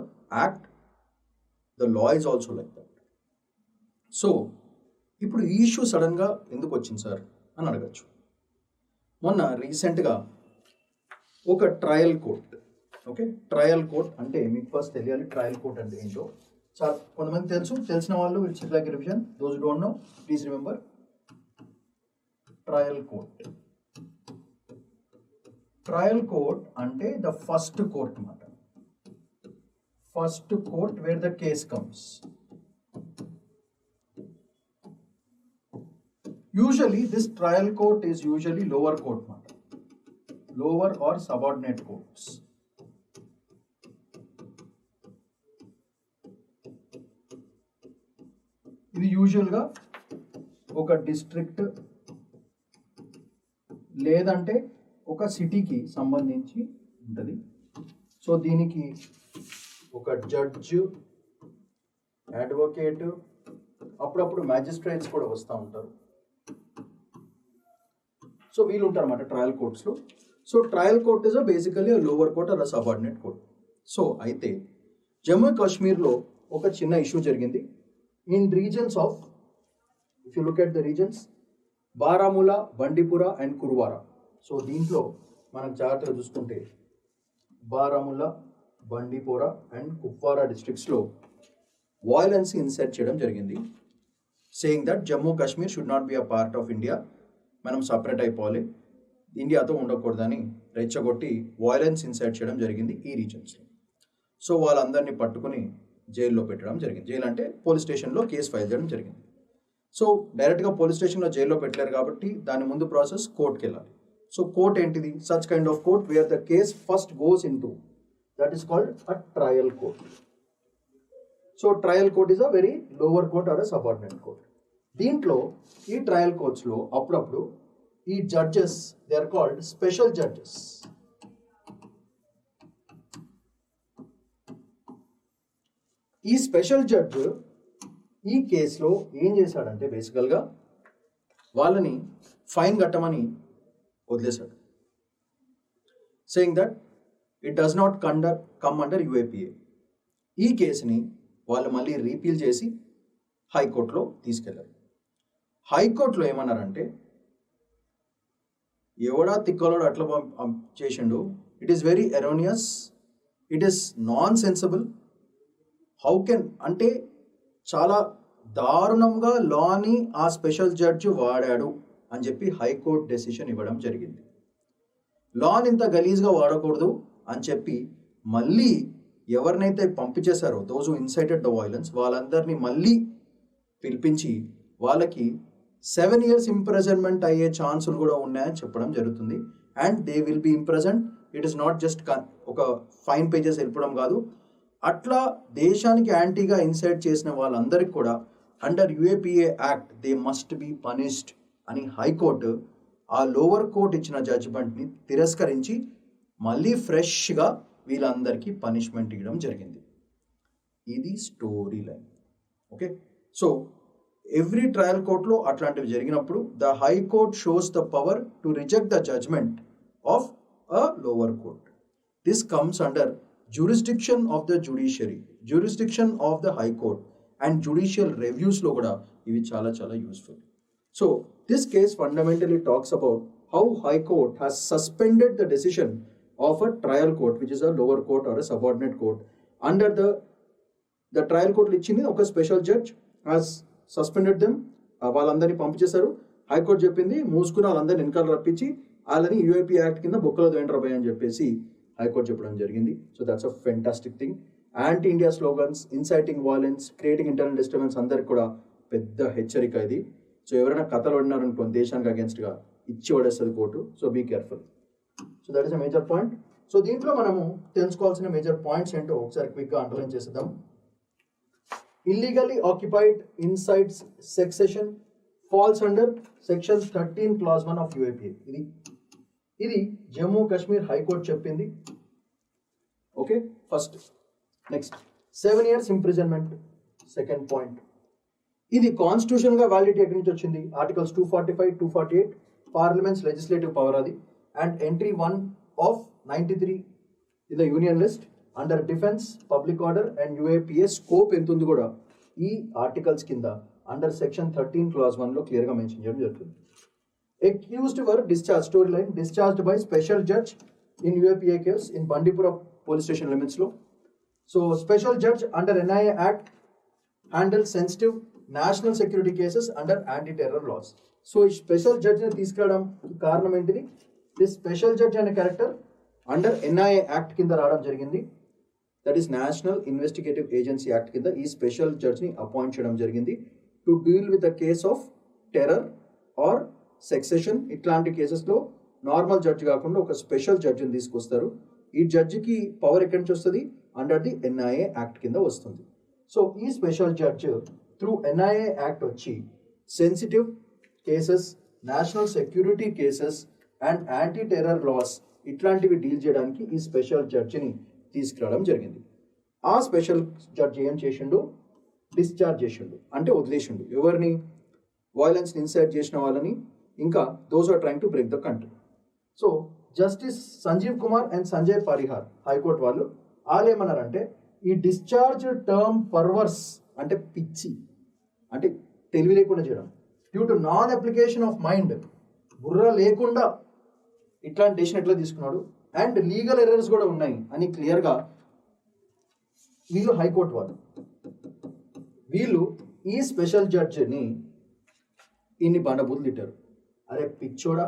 act, the law is also like that. So ఇప్పుడు ఈ ఇష్యూ సడన్గా ఎందుకు వచ్చింది సార్ అని అడగచ్చు. మొన్న రీసెంట్గా ఒక trial court, okay, trial court అంటే మీకు ఫస్ట్ తెలియాలి ట్రయల్ కోర్ట్ అంటే ఏంటో. చాలా కొంతమంది తెలుసు, తెలిసిన వాళ్ళు it's like revision. Those don't know please remember trial court. Trial court అంటే ద ఫస్ట్ కోర్ట్ అన్నమాట. First court where the case comes. Usually this trial court is usually lower court matter, lower or subordinate courts. ఇది యూజువల్గా ఒక డిస్ట్రిక్ట్ లేదంటే ఒక సిటీకి సంబంధించి ఉంటుంది. సో దీనికి ఒక జడ్జ్, అడ్వకేట్, అప్పుడప్పుడు మ్యాజిస్ట్రేట్స్ కూడా వస్తూ ఉంటారు. సో వీళ్ళు ఉంటారు అన్నమాట ట్రయల్ కోర్ట్స్లో. So trial court is basically lower court or subordinate court. So అయితే జమ్మూ కాశ్మీర్లో ఒక చిన్న ఇష్యూ జరిగింది in reasons of, if you look at the reasons, Baramulla, Bandipora and Kupwara. So దీంట్లో మనం జాగ్రత్తగా చూసుకుంటే బారాములా, బండిపోరా అండ్ కుప్వారా డిస్ట్రిక్ట్స్లో వాయిలెన్స్ ఇన్సర్ట్ చేయడం జరిగింది, saying that Jammu Kashmir should not be a part of India, మనం సపరేట్ అయిపోవాలి, ఇండియాతో ఉండకూడదని రెచ్చగొట్టి వాయిలెన్స్ ఇన్సర్ట్ చేయడం జరిగింది ఈ రీజన్స్లో. సో వాళ్ళందరినీ పట్టుకుని జైల్లో పెట్టడం జరిగింది. జైలు అంటే పోలీస్ స్టేషన్లో కేసు ఫైల్ చేయడం జరిగింది. సో డైరెక్ట్గా పోలీస్ స్టేషన్లో జైల్లో పెట్టలేరు కాబట్టి దాని ముందు ప్రాసెస్ కోర్టుకి వెళ్ళాలి. సో కోర్ట్ ఏంటిది? Such kind of court where the case first goes into, that is called a trial court. So trial court is a very lower court or a subordinate court. దీంట్లో ఈ ట్రయల్ కోర్ట్స్లో అప్పుడప్పుడు ఈ judges, they are called special judges. ఈ స్పెషల్ జడ్జ్ ఈ కేసులో ఏం చేశాడంటే బేసికల్గా వాళ్ళని ఫైన్ కట్టమని వదిలేశాడు, saying that it does not come under UAPA. ఈ కేసుని వాళ్ళు మళ్ళీ రీపీల్ చేసి హైకోర్టులో తీసుకెళ్లారు. హైకోర్టులో ఏమన్నారంటే ఎవడా తిక్కలోడు అట్లా చేసిండు, it is very erroneous, it is non sensible. How can అంటే చాలా దారుణంగా లాని ఆ స్పెషల్ జడ్జి వాడాడు అని చెప్పి హైకోర్టు డెసిషన్ ఇవ్వడం జరిగింది. లాని ఇంత గలీజ్గా వాడకూడదు అని చెప్పి మళ్ళీ ఎవరినైతే పంపించేశారో those who incited the violence వాళ్ళందరినీ మళ్ళీ పిలిపించి వాళ్ళకి 7 years ఇంప్రెజన్మెంట్ అయ్యే ఛాన్సులు కూడా ఉన్నాయని చెప్పడం జరుగుతుంది. And they will be imprisoned. It is not just ఒక ఫైన్ పేజెస్ వెళ్ళిపోవడం కాదు, అట్లా దేశానికి యాంటీగా ఇన్సైట్ చేసిన వాళ్ళందరికీ కూడా under UAPA act they must be punished అని హైకోర్టు ఆ లోవర్ కోర్ట్ ఇచ్చిన జడ్జిమెంట్ని తిరస్కరించి మళ్ళీ ఫ్రెష్గా వీళ్ళందరికీ పనిష్మెంట్ ఇవ్వడం జరిగింది. ఇది story line. Okay, so every trial కోర్ట్లో అట్లాంటివి జరిగినప్పుడు the high court shows the power to reject the judgment of a lower court. This comes under jurisdiction of the judiciary, jurisdiction of the high court and judicial reviews లో కూడా ఇవి చాలా చాలా useful. So this case fundamentally talks about how high court has suspended the decision of a trial court which is a lower court or a subordinate court under the trial court ఇచ్చింది ఒక special judge has suspended them. వాళ్ళందరినీ పంపించేశారు. హైకోర్టు చెప్పింది మూసుకుని వాళ్ళందరినీ వెనకాల రప్పించి వాళ్ళని యూఏపీ యాక్ట్ కింద బొక్కలో దోయండ్రబాయ్ అని చెప్పేసి హైకోర్టు చెప్పడం జరిగింది. So that's a fantastic thing. Anti India slogans, inciting violence, creating internal disturbance అందరికి కూడా పెద్ద హెచ్చరిక ఇది. సో ఎవరైనా కథలు పడినారనుకోండి దేశానికి అగేన్స్ట్గా ఇచ్చి పడేస్తుంది court. So be careful. So that is a major point. So దీంట్లో మనము తెలుసుకోవాల్సిన మేజర్ పాయింట్స్ ఏంటో ఒకసారి క్విక్గా అండర్లైన్ చేసేద్దాం. illegally occupied inside succession falls under section 13 clause 1 of UAPA. ఇది జమ్మూ కాశ్మీర్ హైకోర్టు చెప్పింది. Okay, first. Next 7 years imprisonment. Second point, ఇది కాన్స్టిట్యూషన్ గా వ్యాలిడిటీ ఎక్కడి నుంచి వచ్చింది? ఆర్టికల్స్ 245, 248 పార్లమెంట్స్ లెజిస్లేటివ్ పవర్ అది. And entry 1 of 93 in the union list under defence, public order and UAPA scope ఎంత ఉంది కూడా ఈ ఆర్టికల్స్ కింద అండర్ సెక్షన్ 13 clause 1 లో క్లియర్ గా మెన్షన్ చేయడం జరుగుతుంది. Accused were discharged, storyline, discharged by special judge in UAPA case in Bandipura police station limits law. So special judge under NIA Act handles sensitive national security cases under anti-terror laws. So ఈ స్పెషల్ జడ్జ్ ని తీసుకురావడం కారణం ఏంటిది? దిస్ స్పెషల్ జడ్జ్ అనే క్యారెక్టర్ అండర్ NIA యాక్ట్ కింద రావడం జరిగింది. That is National Investigative Agency Act కింద ఈ స్పెషల్ జడ్జ్ ని అపాయింట్ చేయడం జరిగింది to deal with the case of terror or succession. ఇట్లాంటి కేసెస్లో నార్మల్ జడ్జి కాకుండా ఒక స్పెషల్ జడ్జిని తీసుకొస్తారు. ఈ జడ్జికి పవర్ ఎక్కడి నుంచి వస్తుంది? అండర్ ది NIA యాక్ట్ కింద వస్తుంది. సో ఈ special judge through NIA act వచ్చి sensitive cases, national security cases and anti terror laws ఇట్లాంటివి డీల్ చేయడానికి ఈ స్పెషల్ జడ్జిని తీసుకురావడం జరిగింది. ఆ స్పెషల్ జడ్జి ఏం చేసిండు? డిశ్చార్జ్ చేసిండు, అంటే వదిలేసిండు. ఎవరిని? వైలెన్స్ని ఇన్సైట్ చేసిన వాళ్ళని, ఇంకా those are trying to break the country. So Justice Sanjeev Kumar and Sanjay Parihar high court వాళ్ళు ఏమన్నారంటే ఈ డిశ్చార్జ్ టర్మ్ పర్వర్స్ అంటే పిచ్చి, అంటే తెలివి లేకుండా చేయడం, due to non application of mind, బుర్ర లేకుండా ఇట్లాంటి డెసిషన్ ఎట్లా తీసుకున్నాడు, అండ్ లీగల్ ఎర్రర్స్ కూడా ఉన్నాయి అని క్లియర్గా వీళ్ళు హైకోర్టు వీళ్ళు ఈ స్పెషల్ జడ్జిని ఇన్ని బండబూతులు తిట్టారు. అరే పిచ్చోడా,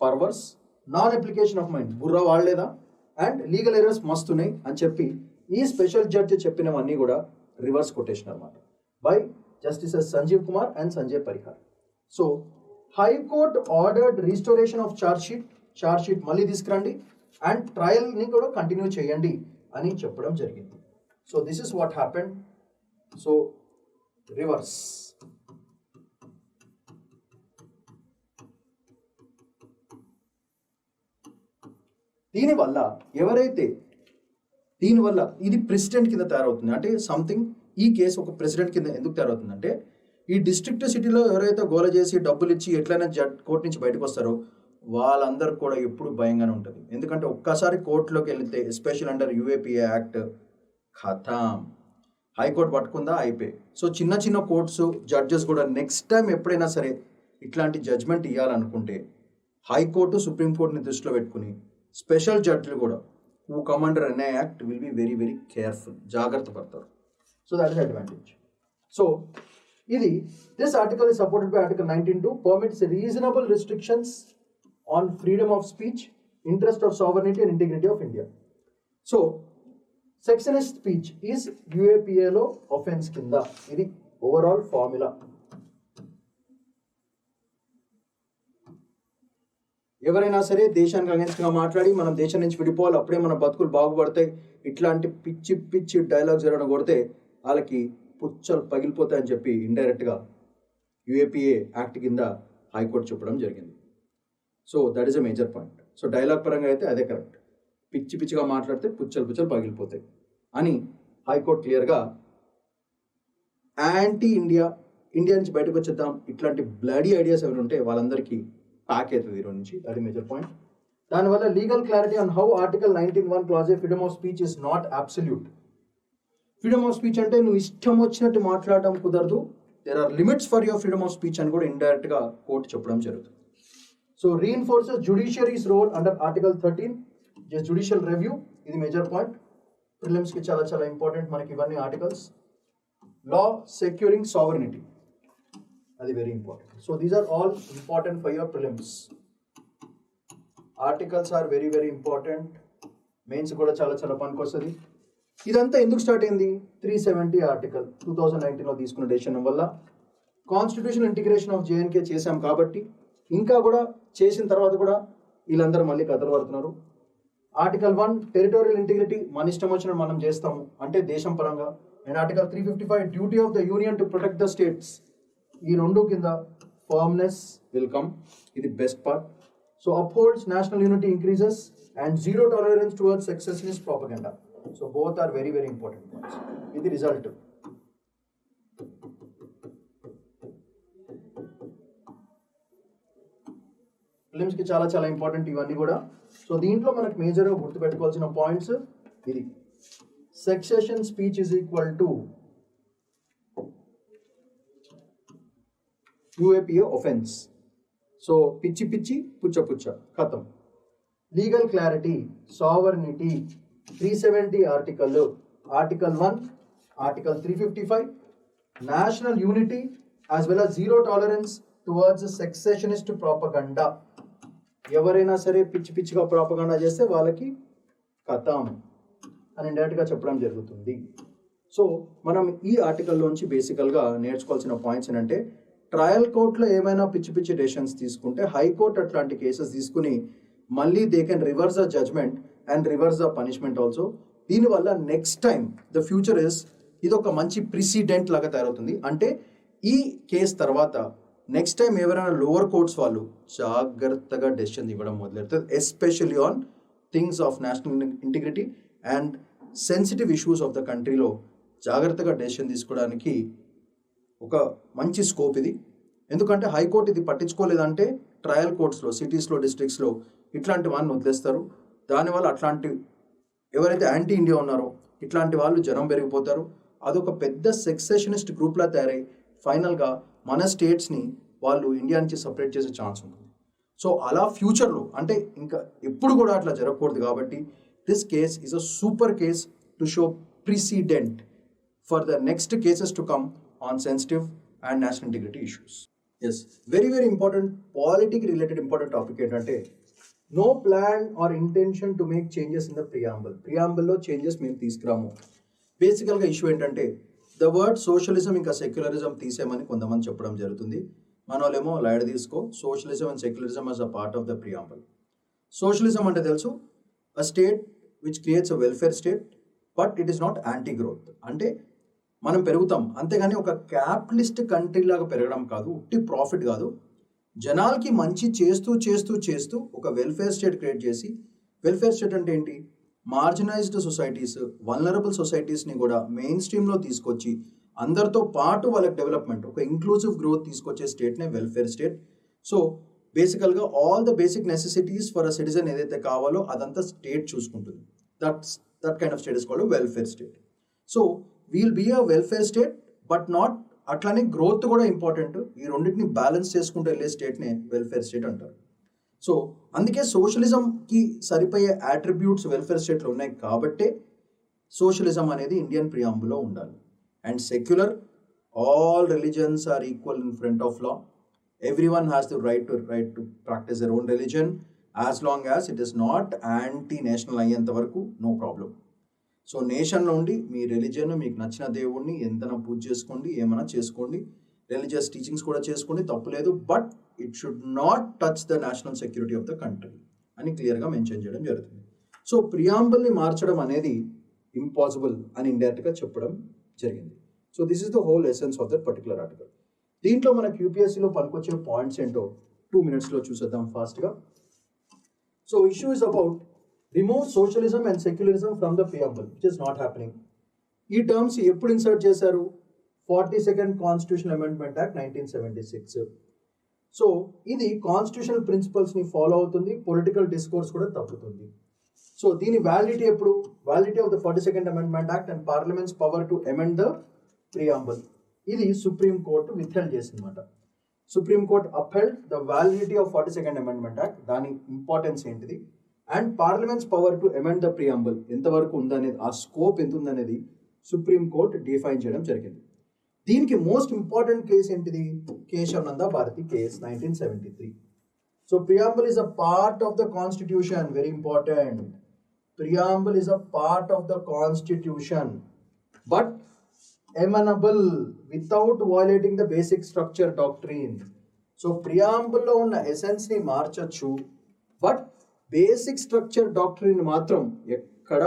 perverse, non application of mind, బుర్ర వాడలేదా, అండ్ లీగల్ ఎర్రర్స్ మస్తున్నాయి అని చెప్పి ఈ స్పెషల్ జడ్జి చెప్పినవన్నీ కూడా రివర్స్ కొటేషన్ అనమాట by justices Sanjeev Kumar and Sanjay Parihar. So high court ordered restoration of charge sheet మళ్ళీ తీసుకురండి అండ్ ట్రయల్ని కూడా కంటిన్యూ చేయండి అని చెప్పడం జరిగింది. So this is what happened. So reverse. దీనివల్ల ఇది ప్రెసిడెంట్ కింద తయారవుతుంది. అంటే సంథింగ్, ఈ కేసు ఒక ప్రెసిడెంట్ కింద ఎందుకు తయారవుతుందంటే ఈ డిస్ట్రిక్ట్ సిటీలో ఎవరైతే గోల చేసి డబ్బులు ఇచ్చి ఎట్లయినా కోర్టు నుంచి బయటకు వస్తారో వాళ్ళందరూ కూడా ఎప్పుడు భయంగానే ఉంటుంది. ఎందుకంటే ఒక్కసారి కోర్టులోకి వెళ్తే ఎస్పెషల్ అండర్ UAPA యాక్ట్ ఖతాం, హైకోర్టు పట్టుకుందా అయిపోయి. సో చిన్న చిన్న కోర్ట్స్ జడ్జెస్ కూడా నెక్స్ట్ టైం ఎప్పుడైనా సరే ఇట్లాంటి జడ్జ్మెంట్ ఇవ్వాలనుకుంటే హైకోర్టు, సుప్రీంకోర్టుని దృష్టిలో పెట్టుకుని స్పెషల్ జడ్జిలు కూడా who come under NIA act will be very very careful, జాగ్రత్త పడతారు. So that is advantage. So this article is supported by Article 19(2) permits reasonable restrictions on freedom of speech, interest of sovereignty and integrity of India. So sectionist speech is UAPA lo offense kinda. Idi overall formula. ఎవరైనా సరే దేశానికి అగెన్స్ట్గా మాట్లాడి మనం దేశం నుంచి విడిపోవాలి, అప్పుడే మన బతుకులు బాగుపడతాయి, ఇట్లాంటి పిచ్చి పిచ్చి డైలాగ్స్ ఎవరైనా కొడితే వాళ్ళకి పుచ్చలు పగిలిపోతాయని చెప్పి ఇండైరెక్ట్గా UAPA యాక్ట్ కింద హైకోర్టు చెప్పడం జరిగింది. So that is a major point. So dialogue పరంగా అయితే అదే కరెక్ట్. పిచ్చి పిచ్చిగా మాట్లాడితే పుచ్చలు పగిలిపోతాయి అని హైకోర్టు క్లియర్గా యాంటీ ఇండియా నుంచి బయటకు వచ్చేద్దాం, ఇట్లాంటి బ్లడీ ఐడియాస్ ఎవరు ఉంటే వాళ్ళందరికీ ప్యాక్ అవుతుంది ఈరోజు నుంచి. అది మేజర్ పాయింట్. దానివల్ల legal clarity on how article 19(1) clause freedom of speech is not absolute. Freedom of speech అంటే నువ్వు ఇష్టం వచ్చినట్టు మాట్లాడడం కుదరదు, there are limits for your freedom of speech అని కూడా ఇండైరెక్ట్గా కోర్టు చెప్పడం జరుగుతుంది. So reinforces judiciary's role under article 13 judicial review. ఇది మేజర్ పాయింట్, ప్రిలిమ్స్కి చాలా చాలా ఇంపార్టెంట్ మనకి ఇవన్నీ ఆర్టికల్స్. లా సెక్యూరింగ్ సావరెనిటీ, అది very important. So these are all important for your prelims. Articles are very very important, mains కూడా చాలా చాలా పనికొస్తుంది. ఇదంతా ఎందుకు స్టార్ట్ అయింది? 370 ఆర్టికల్ 2019లో తీసుకున్న డెసిషన్ వల్ల. కాన్స్టిట్యూషన్ ఇంటిగ్రేషన్ ఆఫ్ JNK చేశాం కాబట్టి, ఇంకా కూడా చేసిన తర్వాత కూడా వీళ్ళందరూ మళ్ళీ కథలు పడుతున్నారు. ఆర్టికల్ 1 టెరిటోరియల్ ఇంటిగ్రిటీ, మన ఇష్టం వచ్చినట్టు మనం చేస్తాము అంటే దేశం పరంగా. And Article 355, duty of the union to protect the states. ఈ రెండు కింద firmness will come. ఇది best part. So upholds national unity, increases, and zero tolerance towards secessionist propaganda. So both are very, very important points. ఇది result. Prelims కి చాలా చాలా ఇంపార్టెంట్ ఇవన్నీ కూడా. సో దీంట్లో మనకు మేజర్గా గుర్తుపెట్టుకోవాల్సిన పాయింట్స్ ఇది. Secession speech is equal to UAPA offense. So పిచ్చి పిచ్చి పుచ్చ పుచ్చ ఖతం. Legal clarity, sovereignty, 370 article, article 1, article 355, national unity as well as zero tolerance towards secessionist propaganda. ఎవరైనా సరే పిచ్చి పిచ్చిగా ప్రాపగండా చేస్తే వాళ్ళకి ఖతం అని డైరెక్ట్గా చెప్పడం జరుగుతుంది. సో మనం ఈ ఆర్టికల్లోంచి బేసికల్గా నేర్చుకోవాల్సిన పాయింట్స్ ఏంటంటే, ట్రయల్ కోర్టులో ఏమైనా పిచ్చి పిచ్చి డెసిషన్స్ తీసుకుంటే హైకోర్టు అట్లాంటి కేసెస్ తీసుకుని మళ్ళీ they can reverse the judgment and reverse the punishment also. దీనివల్ల next time the future is, ఇది ఒక మంచి ప్రిసిడెంట్ లాగా తయారవుతుంది. అంటే ఈ కేసు తర్వాత నెక్స్ట్ టైం ఎవరైనా లోవర్ కోర్ట్స్ వాళ్ళు జాగ్రత్తగా డెసిషన్ ఇవ్వడం మొదలెడుతుంది, especially on things of national integrity and sensitive issues of the కంట్రీలో జాగ్రత్తగా డెసిషన్ తీసుకోవడానికి ఒక మంచి స్కోప్ ఇది. ఎందుకంటే హైకోర్టు ఇది పట్టించుకోలేదంటే ట్రయల్ కోర్ట్స్లో, సిటీస్లో, డిస్ట్రిక్ట్స్లో ఇట్లాంటి వాళ్ళని వదిలేస్తారు. దానివల్ల అట్లాంటి ఎవరైతే యాంటీ ఇండియా ఉన్నారో ఇట్లాంటి వాళ్ళు జనం పెరిగిపోతారు. అదొక పెద్ద సెక్సెషనిస్ట్ గ్రూప్లా తయారై ఫైనల్గా మన స్టేట్స్ని వాళ్ళు ఇండియా నుంచి సపరేట్ చేసే ఛాన్స్ ఉంటుంది. సో అలా ఫ్యూచర్లో అంటే ఇంకా ఎప్పుడు కూడా అట్లా జరగకూడదు. కాబట్టి this case is a super case to show precedent for the next cases to come on sensitive and national integrity issues. Yes, very very important politic related important topic ఏంటంటే, no plan or intention to make changes in the preamble. ప్రియాంబుల్లో చేంజెస్ మేము తీసుకురాము. బేసికల్గా ఇష్యూ ఏంటంటే, ద వర్డ్ సోషలిజం ఇంకా సెక్యులరిజం తీసేయమని కొంతమంది చెప్పడం జరుగుతుంది. మన వాళ్ళేమో లైడ్ తీసుకో, socialism and secularism as a part of the preamble. Socialism అంటే తెలుసు, a state which creates a welfare state but it is not anti growth. అంటే మనం పెరుగుతాం అంతేగాని ఒక క్యాపిటలిస్ట్ కంట్రీ లాగా పెరగడం కాదు, ఉట్టి ప్రాఫిట్ కాదు. జనాలకి మంచి చేస్తూ చేస్తూ చేస్తూ ఒక వెల్ఫేర్ స్టేట్ క్రియేట్ చేసి, వెల్ఫేర్ స్టేట్ అంటే ఏంటి, మార్జినైజ్డ్ సొసైటీస్, వల్నరబుల్ సొసైటీస్ని కూడా మెయిన్ స్ట్రీమ్లో తీసుకొచ్చి అందరితో పాటు వాళ్ళకి డెవలప్మెంట్, ఒక ఇంక్లూజివ్ గ్రోత్ తీసుకొచ్చే స్టేట్నే వెల్ఫేర్ స్టేట్. సో బేసికల్గా all the basic necessities for a citizen ఏదైతే కావాలో అదంతా స్టేట్ చూసుకుంటుంది. That kind of state is called welfare state. So we'll be a welfare state but not అట్లానే గ్రోత్ కూడా ఇంపార్టెంట్. ఈ రెండింటిని బ్యాలెన్స్ చేసుకుంటూ వెళ్ళే స్టేట్నే వెల్ఫేర్ స్టేట్ అంటారు. సో అందుకే సోషలిజంకి సరిపోయే అట్రిబ్యూట్స్ వెల్ఫేర్ స్టేట్లో ఉన్నాయి కాబట్టే సోషలిజం అనేది ఇండియన్ ప్రియాంబుల్లో ఉండాలి. And secular, all religions are equal in front of law. Everyone has the right to practice their own religion as long as it is not anti-national అయ్యేంత వరకు నో ప్రాబ్లం. సో నేషన్లో ఉండి మీ రిలీజియన్, మీకు నచ్చిన దేవుడిని ఎంతనా పూజ చేసుకోండి, ఏమైనా చేసుకోండి, రిలీజియస్ టీచింగ్స్ కూడా చేసుకోండి, తప్పులేదు. But it should not touch the national security of the country అని క్లియర్గా మెన్షన్ చేయడం జరుగుతుంది. సో ప్రియాంబుల్ని మార్చడం అనేది ఇంపాసిబుల్ అని ఇండైరెక్ట్గా చెప్పడం జరిగింది. So this is the whole essence of that particular article. దీంట్లో మనకు యూపీఎస్సీలో పనికొచ్చే పాయింట్స్ ఏంటో 2 minutesలో చూసేద్దాం ఫాస్ట్గా. So issue is about remove socialism and secularism from the preamble which is not happening. ఈ టర్మ్స్ ఎప్పుడు ఇన్సర్ట్ చేశారు? 42nd constitution amendment act 1976. So ఇది కాన్స్టిట్యూషనల్ ప్రిన్సిపల్స్ని ఫాలో అవుతుంది, పొలిటికల్ డిస్కోర్స్ కూడా తప్పుతుంది. సో దీని వ్యాలిడిటీ ఎప్పుడు? Validity of the 42nd amendment act and parliament's power to amend the preamble. ఇది సుప్రీం కోర్టు విత్హెల్డ్ చేసిందన్నమాట. Supreme court upheld the validity of 42nd amendment act, దాని ఇంపార్టెన్స్ ఏంటిది, and parliament's power to amend the preamble ఎంతవరకు ఉందనేది, ఆ స్కోప్ ఎంత ఉందనేది సుప్రీం కోర్ట్ డిఫైన్ చేయడం జరిగింది. దీనికి మోస్ట్ ఇంపార్టెంట్ కేసు ఏంటిది? Kesavananda Bharati case 1973. So preamble is a part of the constitution, very important. Preamble is a part of the constitution, but amenable without violating the basic structure doctrine. So ప్రియాంబుల్లో ఉన్న ఎసెన్స్ని మార్చచ్చు, బట్ బేసిక్ స్ట్రక్చర్ డాక్ట్రిన్ మాత్రం ఎక్కడ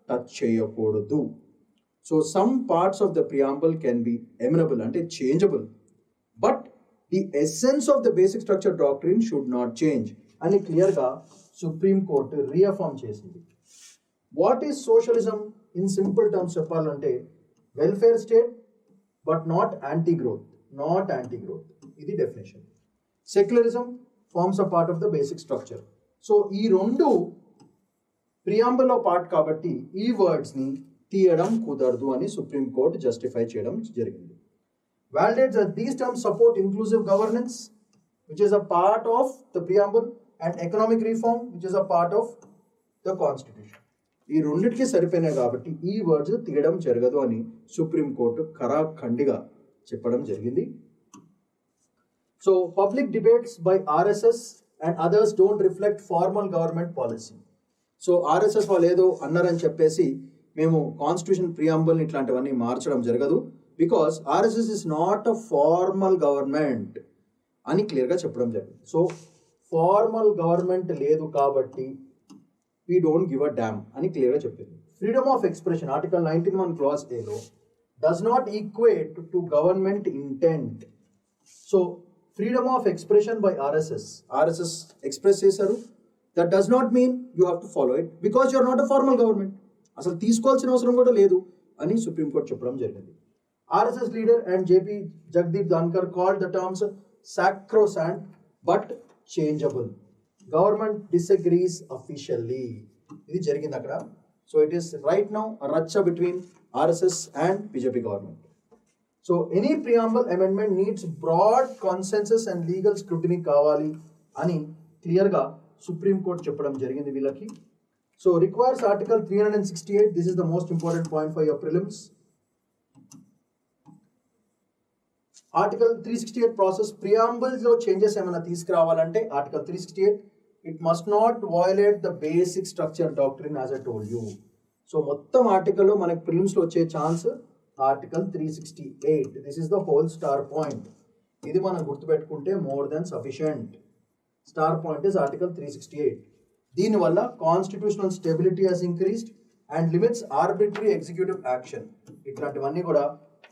టచ్ చేయకూడదు. So some parts of the preamble can be amenable అంటే changeable, but the essence of the basic structure doctrine should not change అని క్లియర్గా సుప్రీం కోర్టు రీఅఫర్మ్ చేసింది. What is socialism in simple terms చెప్పాలంటే welfare state but not anti growth, ఇది definition. Secularism forms a part of the basic structure. So ఈ రెండు ప్రియాంబుల్లో పార్ట్ కాబట్టి ఈ వర్డ్స్ని తీయడం కుదరదు అని సుప్రీం కోర్టు జస్టిఫై చేయడం జరిగింది. Validates that these terms support inclusive governance, which is a part of the preamble, and economic reform, which is a part of the constitution. ఈ రెండింటికి సరిపోయినాయి కాబట్టి ఈ వర్డ్స్ తీయడం జరగదు అని సుప్రీం కోర్టు ఖరాఖండిగా చెప్పడం జరిగింది. So public debates by RSS and others don't reflect formal government policy. So RSS వాళ్ళు ఏదో అన్నారని చెప్పేసి మేము కాన్స్టిట్యూషన్ ప్రియాంబుల్ని ఇట్లాంటివన్నీ మార్చడం జరగదు, because RSS is not a formal government అని క్లియర్గా చెప్పడం జరిగింది. సో ఫార్మల్ గవర్నమెంట్ లేదు కాబట్టి we don't give a damn అని క్లియర్గా చెప్పింది. Freedom of expression article 91 clause ఏలో does not equate to government intent. So freedom of expression by RSS express చేశారు, that does not mean you have to follow it because you are not a formal government, అసలు తీసుకోవాల్సిన అవసరం కూడా లేదు అని సుప్రీంకోర్టు చెప్పడం జరిగింది. RSS leader and JP Jagdeep Dhankar called the terms sacrosanct but changeable. Government disagrees officially. ఇది జరిగింది అక్కడ. So it is right now a racha between RSS and BJP government. So any preamble amendment needs broad consensus and legal scrutiny కావాలి అని క్లియర్గా సుప్రీం కోర్టు చెప్పడం జరిగింది వీళ్ళకి. So requires article 368. This is the most important point for your prelims. Article 368 process ప్రియాంబుల్స్లో చేంజెస్ ఏమైనా తీసుకురావాలంటే article 368 it must not violate the basic structure doctrine as I told you. So మొత్తం ఆర్టికల్లో మనకి ప్రిలిమ్స్లో వచ్చే chance article 368. This is the whole star point. ఇది మనం గుర్తుపెట్టుకుంటే more than sufficient. Star point is article 368. దీనివల్ల constitutional stability has increased and limits arbitrary executive action. ఇట్లాంటివన్నీ కూడా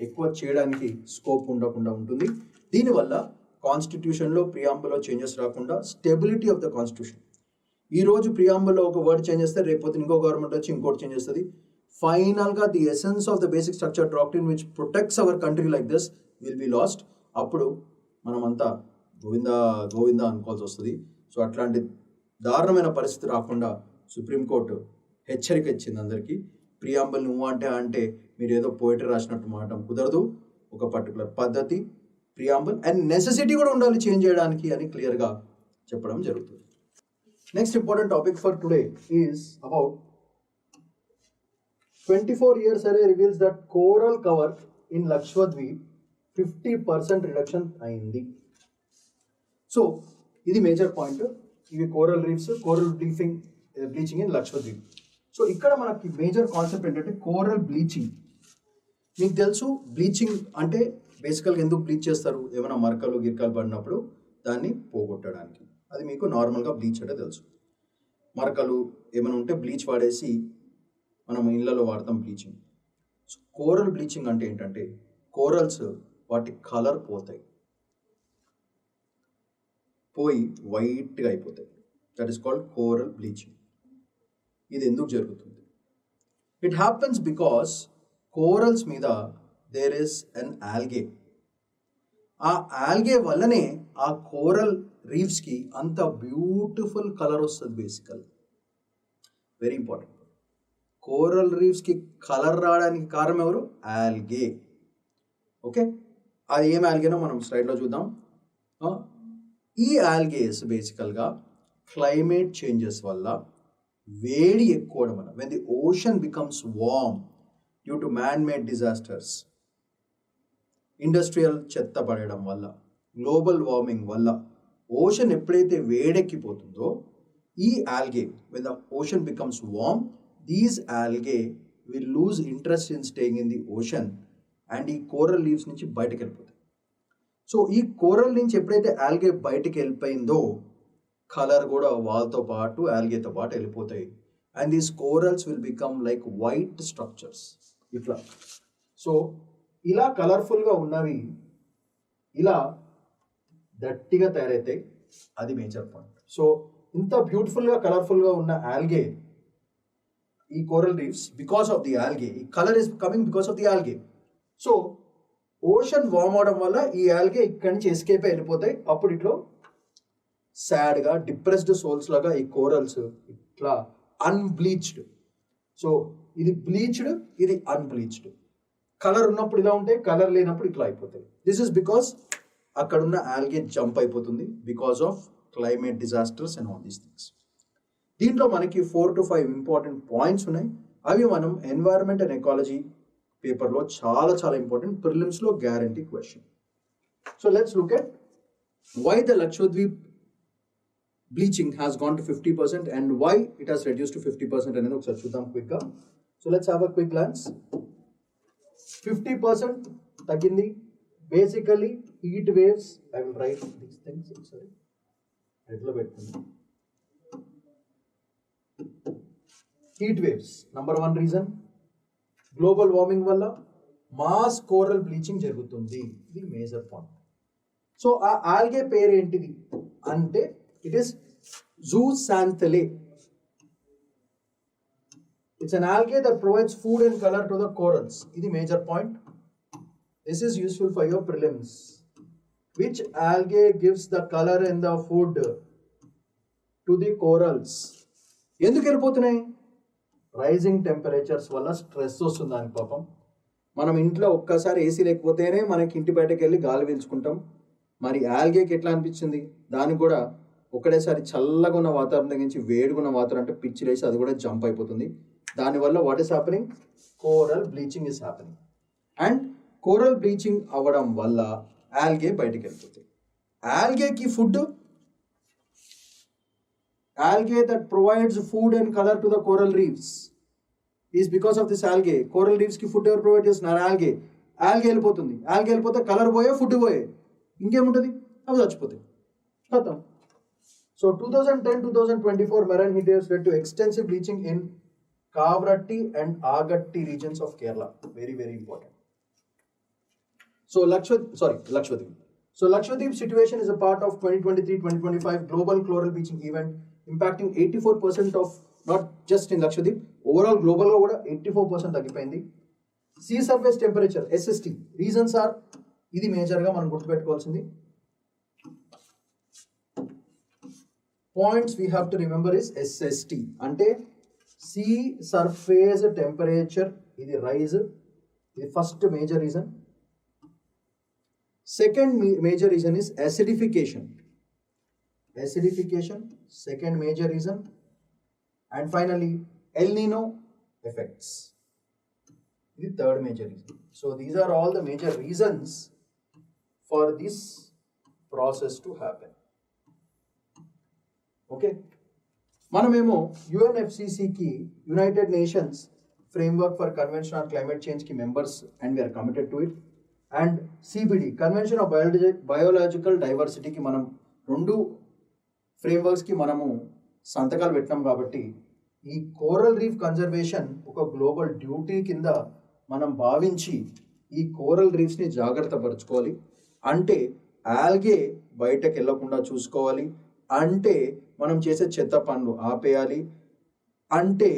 ఎక్కువ చేయడానికి స్కోప్ ఉండకుండా ఉంటుంది. దీనివల్ల కాన్స్టిట్యూషన్లో ప్రియాంబుల్లో చేంజెస్ రాకుండా స్టెబిలిటీ ఆఫ్ ద కాన్స్టిట్యూషన్. ఈరోజు ప్రియాంబుల్లో ఒక వర్డ్ చేంజ్ చేస్తే రేపు ఇంకో గవర్నమెంట్ వచ్చి ఇంకోటి చేంజ్ చేస్తుంది. ఫైనల్గా the essence of the basic structure doctrine which protects our country like this will B last. అప్పుడు మనమంతా గోవిందా అనుకోవాల్సి వస్తుంది. సో అట్లాంటి దారుణమైన పరిస్థితి రాకుండా సుప్రీంకోర్టు హెచ్చరిక ఇచ్చింది అందరికీ. ప్రియాంబుల్ నువ్వు అంటే మీరు ఏదో పోయిటరీ రాసినట్టు మాట్లాడటం కుదరదు. ఒక పర్టికులర్ పద్ధతి ప్రియాంబుల్ అండ్ నెసెసిటీ కూడా ఉండాలి చేంజ్ చేయడానికి అని క్లియర్గా చెప్పడం జరుగుతుంది. Next important topic for today is about 24 year survey reveals that coral cover in Lakshadweep 50% reduction అయింది. సో ఇది మేజర్ పాయింట్. ఇవి coral reefs, coral bleaching in Lakshadweep. So ఇక్కడ మనకి మేజర్ కాన్సెప్ట్ ఏంటంటే కోరల్ బ్లీచింగ్. మీకు తెలుసు బ్లీచింగ్ అంటే బేసికల్గా ఎందుకు బ్లీచ్ చేస్తారు, ఏమైనా మరకలు గిరకలు పడినప్పుడు దాన్ని పోగొట్టడానికి. అది మీకు నార్మల్గా బ్లీచ్ అంటే తెలుసు. మరకలు ఏమైనా ఉంటే బ్లీచ్ వాడేసి మనం ఇళ్ళలో వాడతాం బ్లీచింగ్. సో కోరల్ బ్లీచింగ్ అంటే ఏంటంటే కోరల్స్ వాటి కలర్ పోయి వైట్గా అయిపోతాయి. That is called coral bleaching. ఇది ఎందుకు జరుగుతుంది? ఇట్ హ్యాపెన్స్ బికాస్ కోరల్స్ మీద దేర్ ఇస్ అన్ ఆల్గే. ఆ ఆల్గే వల్లనే ఆ కోరల్ రీఫ్స్కి అంత బ్యూటిఫుల్ కలర్ వస్తుంది. బేసికల్ వెరీ ఇంపార్టెంట్. కోరల్ రీఫ్స్కి కలర్ రావడానికి కారణం ఎవరు? ఆల్గే. ఓకే, అది ఏం ఆల్గేనో మనం స్లైడ్లో చూద్దాం. ఈ ఆల్గేస్ బేసికల్గా క్లైమేట్ చేంజెస్ వల్ల వేడి ఎక్కువ అవడం వల్ల, when the ocean becomes warm due to man made disasters, industrial చెత్త పడడం వల్ల, గ్లోబల్ వార్మింగ్ వల్ల ఓషన్ ఎప్పుడైతే వేడెక్కిపోతుందో ఈ algae, when the ocean becomes warm, these algae will lose interest in staying in the ocean and ఈ కోరల్ లీవ్స్ నుంచి బయటకు వెళ్ళిపోతాయి. సో ఈ కోరల్ నుంచి ఎప్పుడైతే ఆల్గే బయటకు వెళ్ళిపోయిందో కలర్ కూడా వాళ్ళతో పాటు ఆల్గేతో పాటు వెళ్ళిపోతాయి. And these corals will become like white structures. ఇట్లా. సో ఇలా కలర్ఫుల్గా ఉన్నవి ఇలా గట్టిగా తయారైతాయి, అది మేజర్ పాయింట్. సో ఇంత బ్యూటిఫుల్గా కలర్ఫుల్గా ఉన్న ఆల్గే, ఈ coral reefs, because of the algae, ఈ colour is coming because of the algae. So ocean warm అవడం వల్ల ఈ ఆల్గే ఇక్కడి నుంచి ఎస్కేప్ వెళ్ళిపోతాయి. అప్పుడు ఇట్లా సాడ్గా డిప్రెస్డ్ సోల్స్ లాగా ఈ కోరల్స్ ఇట్లా అన్బ్లీచ్డ్. సో ఇది బ్లీచ్డ్, ఇది అన్బ్లీచ్డ్. కలర్ ఉన్నప్పుడు ఇలా ఉంటాయి, కలర్ లేనప్పుడు ఇట్లా అయిపోతాయి. దిస్ ఇస్ బికాస్ అక్కడున్న ఆల్గే జంప్ అయిపోతుంది because of climate disasters and all these things. దీంట్లో మనకి 4 to 5 ఇంపార్టెంట్ పాయింట్స్ ఉన్నాయి. అవి మనం ఎన్వైరన్మెంట్ అండ్ ఎకాలజీ పేపర్లో చాలా చాలా ఇంపార్టెంట్, ప్రిలిమ్స్లో guarantee question. So let's look at why the Lakshadweep bleaching has gone to 50% and why it has reduced to 50% అనేది ఒకసారి చూద్దాం క్విక్గా. So let's have a quick glance. 50% తగ్గింది. Basically heat waves, I will write these things ఒకసారి రెడ్లో పెట్టుకుందాం. Heat waves number 1 reason. Global warming వల్ల మాస్ కోరల్ బ్లీచింగ్ జరుగుతుంది, ఇది మేజర్ పాయింట్. సో ఆ ఆల్గే పేరు ఏంటిది అంటే it is zooxanthellae. It's an algae that provides food and color to the corals. This is major point. This is useful for your prelims. Which algae gives the color and the food to the corals? ఎందుకు వెళ్ళిపోతున్నాయి? రైజింగ్ టెంపరేచర్స్ వల్ల స్ట్రెస్ వస్తుంది దానికి. పాపం మనం ఇంట్లో ఒక్కసారి ఏసీ లేకపోతేనే మనకి ఇంటి బయటకు వెళ్ళి గాలి పీల్చుకుంటాం. మరి ఆల్గేకి ఎట్లా అనిపించింది? దానికి కూడా ఒకటేసారి చల్లగా ఉన్న వాతావరణం తగ్గించి వేడిగా ఉన్న వాతావరణం అంటే పిచ్చి లేసి అది కూడా జంప్ అయిపోతుంది. దానివల్ల what is happening? Coral bleaching is happening. And coral bleaching అవ్వడం వల్ల ఆల్గే బయటికి వెళ్ళిపోతుంది. ఆల్గేకి food, algae that provides food and color to the coral reefs is because of this algae. Coral reefs ki food ever provide చేస్తున్నారు? algae. algae వెళ్ళిపోతుంది. algae వెళ్ళిపోతే కలర్ పోయే, ఫుడ్ పోయే, ఇంకేముంటుంది? అవి చచ్చిపోతాయి. ఖతం. So 2010-2024 marine heat waves led to extensive bleaching in Kavratti and Agatti regions of Kerala. Very, very important. So Lakshadweep. So Lakshadweep situation is a part of 2023-2025 global coral bleaching event impacting 84% of, not just in Lakshadweep, overall global ga kuda 84% తగ్గిపోయింది. Sea surface temperature SST reasons are, ఇది మేజర్ గా మనం గుర్తుపెట్టుకోవాల్సింది. Points we have to remember is SST అంటే sea surface temperature, ఇది rise, ఇది first major reason. Second major reason is acidification. Second major reason. And finally, El Nino effects. The third major reason. So these are all the major reasons for this process to happen. Okay. మనమేమో UNFCCC ki United Nations Framework for Convention on Climate Change ki members and we are committed to it. And CBD convention of biological డైవర్సిటీకి మనం 2 ఫ్రేమ్వర్క్స్కి మనము సంతకాలు పెట్టినాం. కాబట్టి ఈ కోరల్ రీఫ్ కన్జర్వేషన్ ఒక గ్లోబల్ డ్యూటీ కింద మనం భావించి ఈ కోరల్ రీఫ్స్ని జాగ్రత్త పరచుకోవాలి. అంటే ఆల్గే బయటకు వెళ్ళకుండా చూసుకోవాలి. అంటే మనం చేసే చెత్త పనులు ఆపేయాలి. అంటే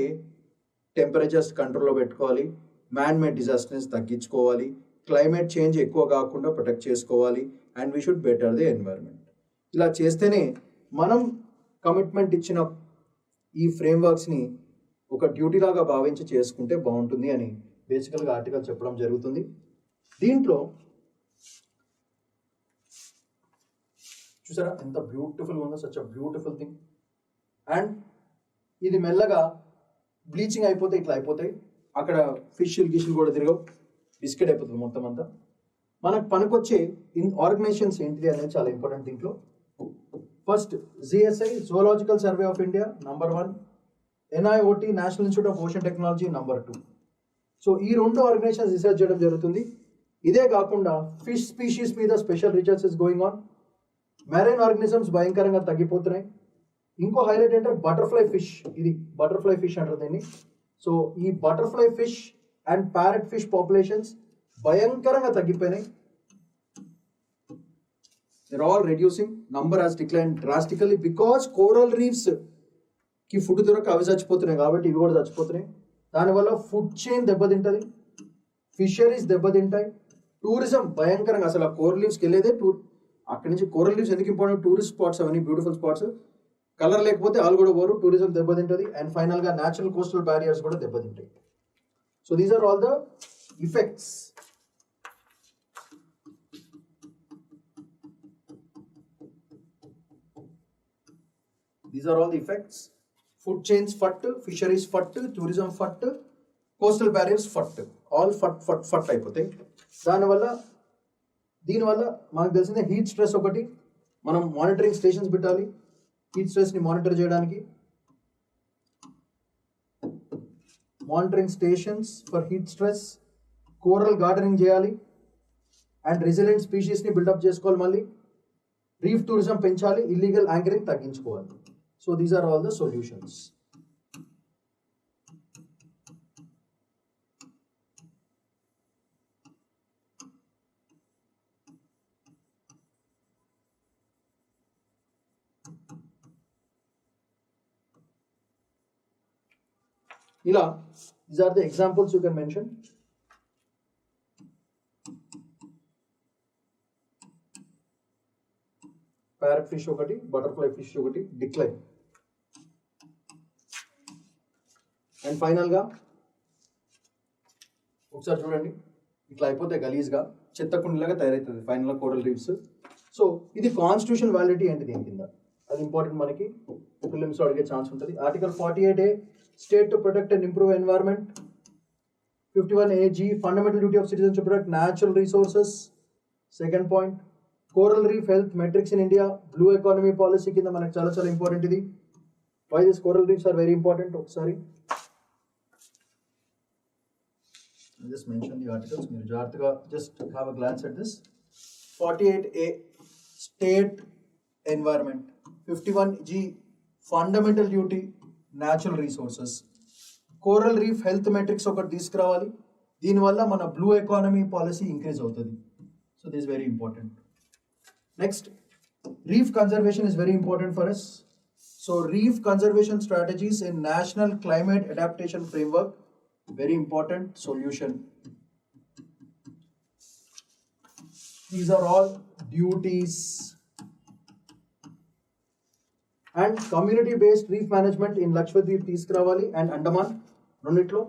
టెంపరేచర్స్ కంట్రోల్లో పెట్టుకోవాలి. మ్యాన్ మేడ్ డిజాస్టర్స్ తగ్గించుకోవాలి. క్లైమేట్ చేంజ్ ఎక్కువ కాకుండా ప్రొటెక్ట్ చేసుకోవాలి. And we should better the environment. ఇలా చేస్తేనే మనం కమిట్మెంట్ ఇచ్చిన ఈ ఫ్రేమ్వర్క్స్ని ఒక డ్యూటీ లాగా భావించి చేసుకుంటే బాగుంటుంది అని బేసికల్గా ఆర్టికల్ చెప్పడం జరుగుతుంది. దీంట్లో చూసారా ఎంత బ్యూటిఫుల్ ఉందో, such a beautiful thing. And ఇది మెల్లగా బ్లీచింగ్ అయిపోతే ఇట్లా అయిపోతాయి. అక్కడ గిషులు కూడా తిరగవు, బిస్కెట్ అయిపోతుంది మొత్తం అంతా. మనకు పనికొచ్చే ఆర్గనైజేషన్స్ ఏంటి అనేది చాలా ఇంపార్టెంట్. దీంట్లో first ZSI zoological survey of India number 1, NIOT national institute of ocean technology number 2. So ఈ 2 ఆర్గనైజేషన్స్ రీసెర్చ్ చేయడం జరుగుతుంది. ఇదే కాకుండా ఫిష్ స్పీషీస్ మీద special research is going on. Marine organisms భయంకరంగా తగ్గిపోతున్నాయి. ఇంకో హైలైట్ ఏంటంటే బటర్ఫ్లై ఫిష్, ఇది బటర్ఫ్లై ఫిష్ అంటారు దీన్ని. సో ఈ butterfly fish and parrot fish populations భయంకరంగా తగ్గిపోయినాయి. They're all reducing. Number has declined drastically because coral reefs కి ఫుడ్ దొరక అవి చచ్చిపోతున్నాయి కాబట్టి ఇవి కూడా చచ్చిపోతున్నాయి. దానివల్ల ఫుడ్ చైన్ దెబ్బతింటుంది, ఫిషరీస్ దెబ్బతింటాయి, టూరిజం భయంకరంగా అసలు ఆ కోరల్ రీఫ్స్కి వెళ్ళేదే అక్కడి నుంచి. కోరల్ రీఫ్స్ ఎందుకు ఇంపార్టెంట్? టూరిస్ట్ స్పాట్స్ అవన్నీ బ్యూటిఫుల్ స్పాట్స్. కలర్ లేకపోతే వాళ్ళు కూడా పోరు, టూరిజం దెబ్బతింటుంది. అండ్ ఫైనల్గా న్యాచురల్ కోస్టల్ బ్యారియర్స్ కూడా దెబ్బతింటాయి. So these are all the effects. These are all the effects. Food chains ఫట్, ఫిషరీస్ ఫట్, టూరిజం ఫట్, కోస్టల్ బ్యారియర్స్ ఫట్, ఆల్ ఫట్ అయిపోతాయి. దీనివల్ల మనకు తెలిసిందే హీట్ స్ట్రెస్ ఒకటి. మనం మానిటరింగ్ స్టేషన్స్ పెట్టాలి హీట్ స్ట్రెస్ని మానిటర్ చేయడానికి. Monitoring stations for heat stress, coral gardening చేయాలి అండ్ రెసిలెంట్ స్పీషీస్ని బిల్డప్ చేసుకోవాలి. మళ్ళీ రీఫ్ టూరిజం పెంచాలి, ఇల్లీగల్ యాంకరింగ్ తగ్గించుకోవాలి. So these are all the solutions. Ila, these are the examples you can mention. Parrot fish ఒకటి, butterfly fish ఒకటి, decline. అండ్ ఫైనల్గా ఒకసారి చూడండి, ఇట్లా అయిపోతే గలీజ్గా చెత్తకుండిలాగా తయారవుతుంది ఫైనల్గా కోరల్ రీఫ్స్. సో ఇది కాన్స్టిట్యూషన్ వ్యాలిడిటీ ఏంటి దీని కింద, అది ఇంపార్టెంట్. మనకి ప్రిలిమ్స్ అడిగే ఛాన్స్ ఉంటుంది. Article 48A state to protect and improve environment. 51AG fundamental duty of citizens to protect natural resources. Second point coral reef health metrics in India, blue economy policy కింద మనకు చాలా చాలా ఇంపార్టెంట్ ఇది. Why this coral reefs are very important. ఒకసారి just mention the articles. మీరు జాగ్రత్తగా just have a glance at this. 48A state environment, 51G fundamental duty natural resources, coral reef health metrics ఒకటి తీసుకురావాలి. దీనివల్ల మన బ్లూ ఎకానమీ పాలసీ ఇంక్రీజ్ అవుతుంది. So this very important. Next, reef conservation is very important for us. So reef conservation strategies in national climate adaptation framework, very important solution. These are all duties. And community based reef management in Lakshadweep తీసుకురావాలి and Andaman రెండిట్లో.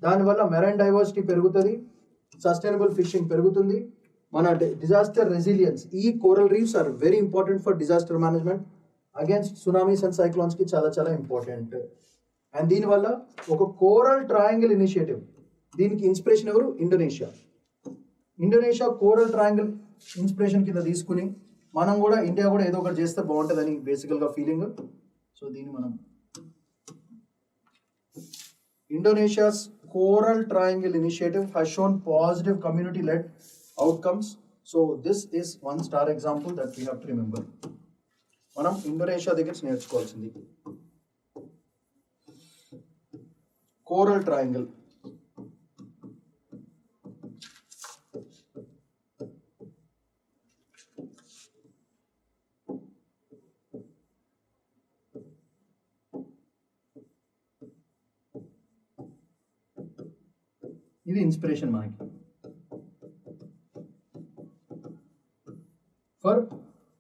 దానివల్ల మెరైన్ డైవర్సిటీ పెరుగుతుంది, సస్టైనబుల్ ఫిషింగ్ పెరుగుతుంది, మన డిజాస్టర్ రెసిలియన్స్. ఈ coral reefs are very important for disaster management against tsunamis and సైక్లోన్స్కి చాలా చాలా ఇంపార్టెంట్. అండ్ దీనివల్ల ఒక కోరల్ ట్రయాంగిల్ ఇనిషియేటివ్, దీనికి ఇన్స్పిరేషన్ ఎవరు? ఇండోనేషియా కోరల్ ట్రయాంగిల్ ఇన్స్పిరేషన్ కింద తీసుకుని మనం కూడా ఇండియా కూడా ఏదో ఒకటి చేస్తే బాగుంటుందని బేసికల్గా ఫీలింగ్. సో దీన్ని మనం Indonesia's coral triangle initiative has shown positive community led outcomes. So this is one star example that we have to remember. మనం ఇండోనేషియా దగ్గర నేర్చుకోవాల్సింది కోరల్ ట్రయాంగిల్. ఇది ఇన్స్పిరేషన్ మనకి ఫర్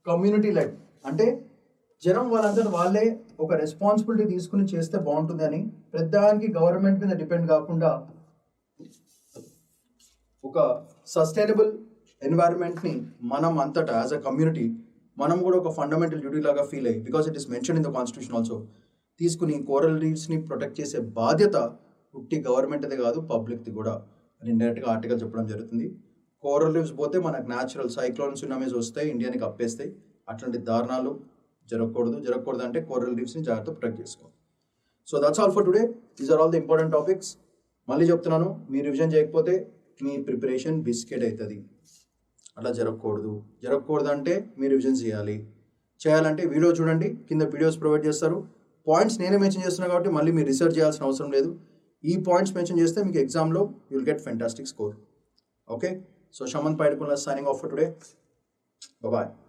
కమ్యూనిటీ లెడ్. అంటే జనం వాళ్ళందరూ వాళ్ళే ఒక రెస్పాన్సిబిలిటీ తీసుకుని చేస్తే బాగుంటుంది అని, ప్రతిదానికి గవర్నమెంట్ మీద డిపెండ్ కాకుండా ఒక సస్టైనబుల్ ఎన్వైరన్మెంట్ని మనం అంతటా యాజ్ అ కమ్యూనిటీ మనం కూడా ఒక ఫండమెంటల్ డ్యూటీ లాగా ఫీల్ అయ్యి, because it is mention in the constitution also, తీసుకుని కోరల్ రీఫ్స్ని ప్రొటెక్ట్ చేసే బాధ్యత ఉట్టి గవర్నమెంట్ది కాదు, పబ్లిక్ది కూడా అని ఇండైరెక్ట్గా ఆర్టికల్ చెప్పడం జరుగుతుంది. కోరల్ రీఫ్స్ పోతే మనకు న్యాచురల్ సైక్లోన్ సునామీస్ వస్తాయి, ఇండియాని కప్పేస్తాయి. అట్లాంటి దారుణాలు జరగకూడదు అంటే కోరల్ రీఫ్స్ని జాగ్రత్త ప్రొటెక్ట్ చేసుకోవాలి. So that's all for today. These are all the important topics. మళ్ళీ చెప్తున్నాను, మీరు రివిజన్ చేయకపోతే మీ ప్రిపరేషన్ బిస్కెట్ అవుతుంది. అట్లా జరగకూడదు అంటే మీరు రివిజన్ చేయాలంటే వీడియో చూడండి, కింద వీడియోస్ ప్రొవైడ్ చేస్తారు. పాయింట్స్ నేనే మెన్షన్ చేస్తున్నా కాబట్టి మళ్ళీ మీరు రీసెర్చ్ చేయాల్సిన అవసరం లేదు. ఈ పాయింట్స్ మెన్షన్ చేస్తే మీకు ఎగ్జామ్లో you'll get fantastic score. Okay, so Shaman Paidukulla signing off for today. Bye bye.